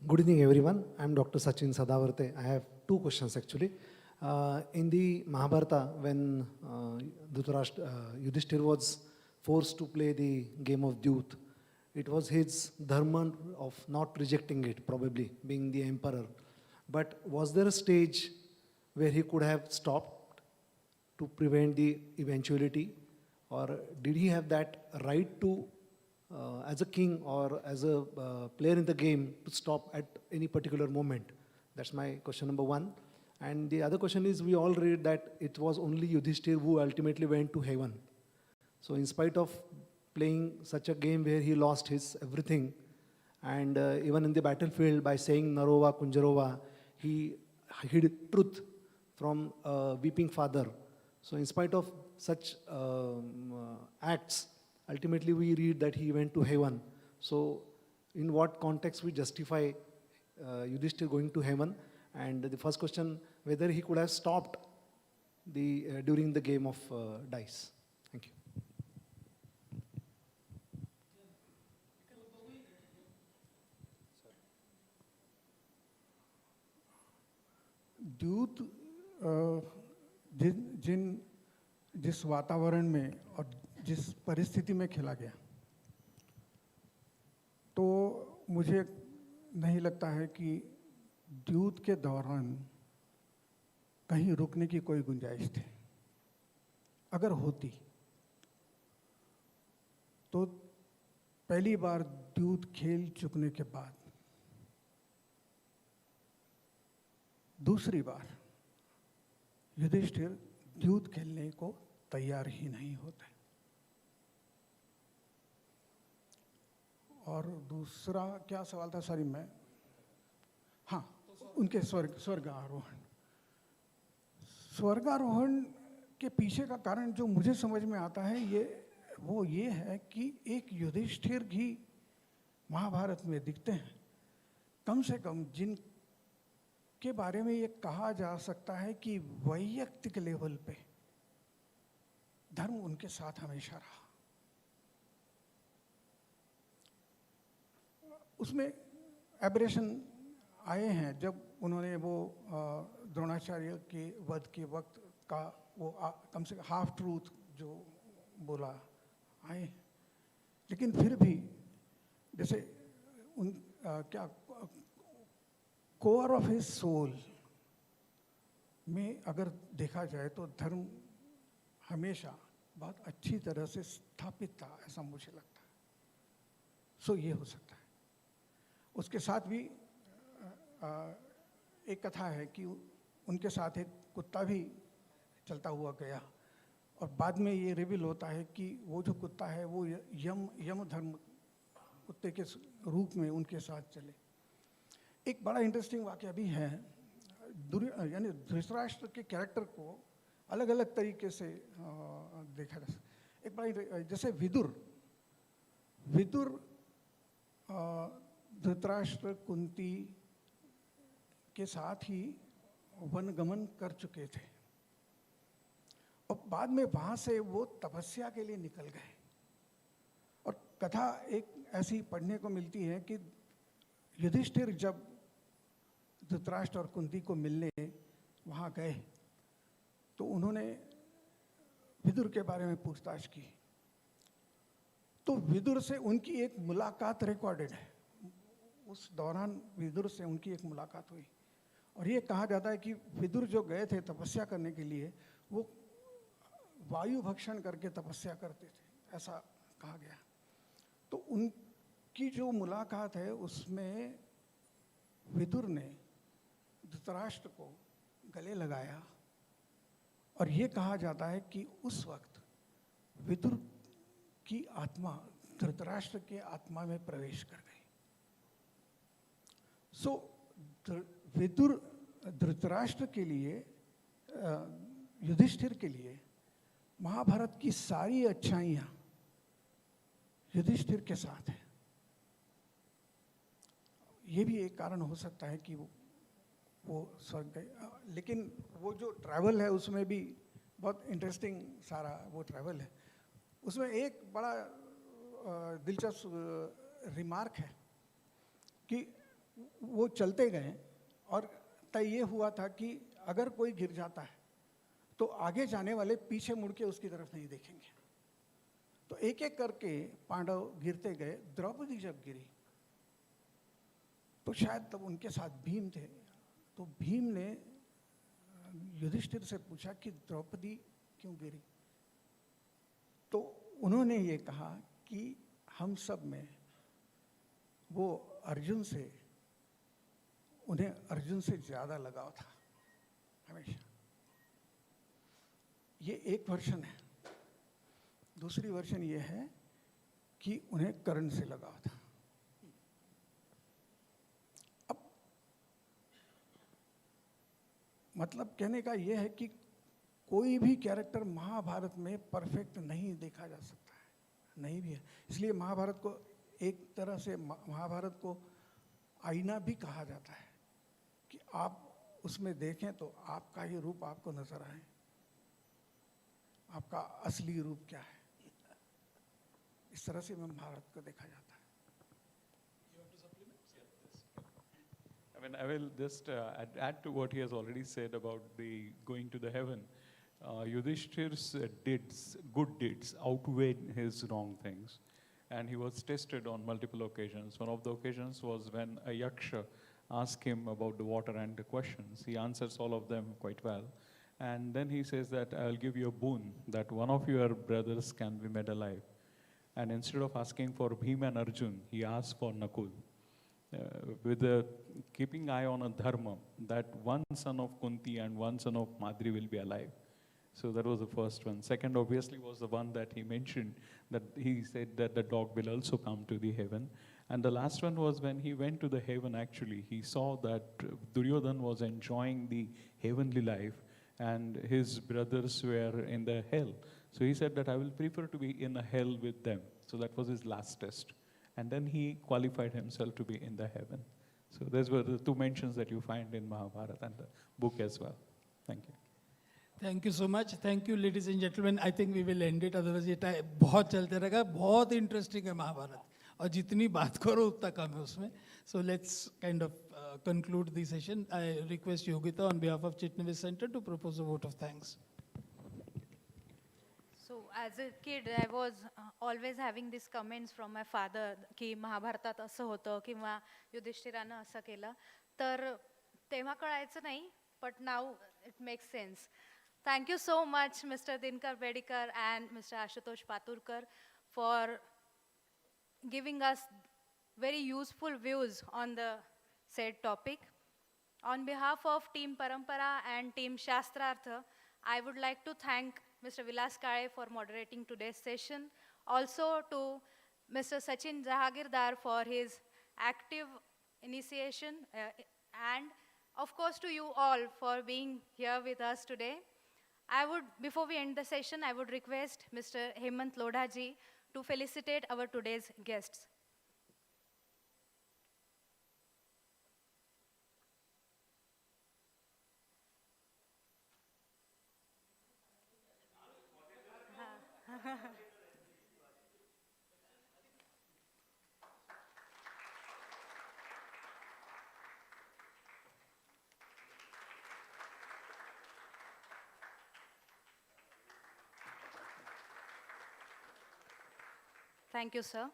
Good evening, everyone. I am Dr. Sachin Sadavarte. I have two questions actually. In the Mahabharata, when Yudhishthir was forced to play the game of Dyut, it was his dharma of not rejecting it, probably being the emperor. But was there a stage where he could have stopped to prevent the eventuality? Or did he have that right to, as a king or as a player in the game, to stop at any particular moment That's my question number one. And the other question is, we all read that it was only Yudhishthir who ultimately went to heaven. So in spite of playing such a game where he lost his everything, and even in the battlefield by saying Narova Kunjarova, he hid truth from a weeping father. So in spite of such acts, ultimately we read that he went to heaven. So in what context we justify Yudhishthir going to heaven? And the first question, whether he could have stopped during the game of dice. Thank you. द्यूत जिस वातावरण में और जिस परिस्थिति में खेला गया, तो मुझे नहीं लगता है कि द्यूत के दौरान कहीं रुकने की कोई गुंजाइश थी। अगर होती तो पहली बार द्यूत खेल चुकने के बाद दूसरी बार युधिष्ठिर द्यूत खेलने को तैयार ही नहीं होते। और दूसरा क्या सवाल था? सॉरी, मैं हाँ, उनके स्वर्गारोहण के पीछे का कारण जो मुझे समझ में आता है ये है कि एक युधिष्ठिर ही महाभारत में दिखते हैं, कम से कम जिन के बारे में ये कहा जा सकता है कि वैयक्तिक लेवल पे धर्म उनके साथ हमेशा रहा। उसमें एब्रेशन आए हैं जब उन्होंने वो द्रोणाचार्य के वध के वक्त का वो कम से कम हाफ ट्रूथ जो बोला आए, लेकिन फिर भी जैसे क्या कोर ऑफ हिज सोल में अगर देखा जाए तो धर्म हमेशा बहुत अच्छी तरह से स्थापित था, ऐसा मुझे लगता है। सो ये हो सकता है। उसके साथ भी एक कथा है कि उनके साथ एक कुत्ता भी चलता हुआ गया और बाद में ये रिवील होता है कि वो जो कुत्ता है वो यम धर्म कुत्ते के रूप में उनके साथ चले। एक बड़ा इंटरेस्टिंग वाक़या भी है, यानी धृतराष्ट्र के कैरेक्टर को अलग अलग तरीके से देखा जा सकता। एक बड़ा जैसे विदुर धृतराष्ट्र कुंती के साथ ही वनगमन कर चुके थे और बाद में वहाँ से वो तपस्या के लिए निकल गए। और कथा एक ऐसी पढ़ने को मिलती है कि युधिष्ठिर जब धृतराष्ट्र और कुंती को मिलने वहाँ गए तो उन्होंने विदुर के बारे में पूछताछ की, तो विदुर से उनकी एक मुलाकात रिकॉर्डेड है। उस दौरान विदुर से उनकी एक मुलाकात हुई और ये कहा जाता है कि विदुर जो गए थे तपस्या करने के लिए वो वायु भक्षण करके तपस्या करते थे, ऐसा कहा गया। तो उनकी जो मुलाकात है उसमें विदुर ने धृतराष्ट्र को गले लगाया और ये कहा जाता है कि उस वक्त विदुर की आत्मा धृतराष्ट्र के आत्मा में प्रवेश कर गई। सो विदुर धृतराष्ट्र के लिए, युधिष्ठिर के लिए महाभारत की सारी अच्छाइयाँ युधिष्ठिर के साथ है। ये भी एक कारण हो सकता है कि वो स्वर्ग गए। लेकिन वो जो ट्रैवल है उसमें भी बहुत इंटरेस्टिंग सारा वो ट्रैवल है। उसमें एक बड़ा दिलचस्प रिमार्क है कि वो चलते गए और तय ये हुआ था कि अगर कोई गिर जाता है तो आगे जाने वाले पीछे मुड़ के उसकी तरफ नहीं देखेंगे। तो एक एक करके पांडव गिरते गए। द्रौपदी जब गिरी तो शायद तब उनके साथ भीम थे, तो भीम ने युधिष्ठिर से पूछा कि द्रौपदी क्यों गिरी? तो उन्होंने ये कहा कि हम सब में वो अर्जुन से उन्हें अर्जुन से ज़्यादा लगाव था हमेशा। ये एक वर्शन है। दूसरी वर्शन ये है कि उन्हें कर्ण से लगाव था। अब मतलब कहने का ये है कि कोई भी कैरेक्टर महाभारत में परफेक्ट नहीं देखा जा सकता है, नहीं भी है। इसलिए महाभारत को एक तरह से महाभारत को आईना भी कहा जाता है कि आप उसमें देखें तो आपका ही रूप आपको नजर आए, आपका असली रूप क्या है। इस तरह से महाभारत को देखा जाता है। I mean, I will just add to what he has already said about the going to the heaven. Yudhishthir's good deeds outweighed his wrong things, and he was tested on multiple occasions. One of the occasions was when a yaksha asked him about the water and the questions. He answers all of them quite well. And then he says that I'll give you a boon, that one of your brothers can be made alive. And instead of asking for Bhima and Arjun, he asked for Nakul. With a keeping eye on a dharma, that one son of Kunti and one son of Madri will be alive. So that was the first one. Second, obviously, was the one that he mentioned, that he said that the dog will also come to the heaven. And the last one was when he went to the heaven, actually, he saw that Duryodhan was enjoying the heavenly life and his brothers were in the hell. So he said that I will prefer to be in a hell with them. So that was his last test. And then he qualified himself to be in the heaven. So those were the two mentions that you find in Mahabharata and the book as well. Thank you. Thank you so much. Thank you, ladies and gentlemen. I think we will end it. Otherwise, ये time बहुत चलते रहेगा. बहुत interesting है महाभारत. और जितनी बात करो उतना कम है उसमें. So let's kind of conclude the session. I request Yogita on behalf of Chitnavis Center to propose a vote of thanks. So as a kid, I was always having these comments from my father की महाभारतात असं होतं किंवा युधिष्ठिरानं असं केलं. तर तेव्हा कळायचं नाही, but now it makes sense. Thank you so much, Mr. Dinkar Bedikar and Mr. Ashutosh Patarkar, for giving us very useful views on the said topic. On behalf of Team Parampara and Team Shastrartha, I would like to thank Mr. Vilas Kale for moderating today's session. Also to Mr. Sachin Jahagirdar for his active initiation and of course to you all for being here with us today. Before we end the session, I would request Mr. Hemant Lodha ji to felicitate our today's guests. Thank you, sir.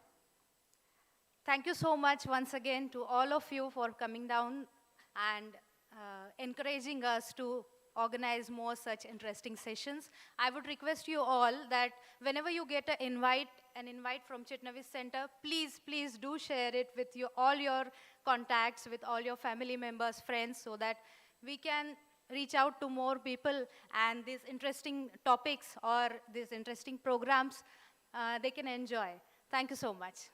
Thank you so much once again to all of you for coming down and encouraging us to organize more such interesting sessions. I would request you all that whenever you get an invite from Chitnavis Center, please do share it with all your contacts, with all your family members, friends, so that we can reach out to more people and these interesting topics or these interesting programs they can enjoy. Thank you so much.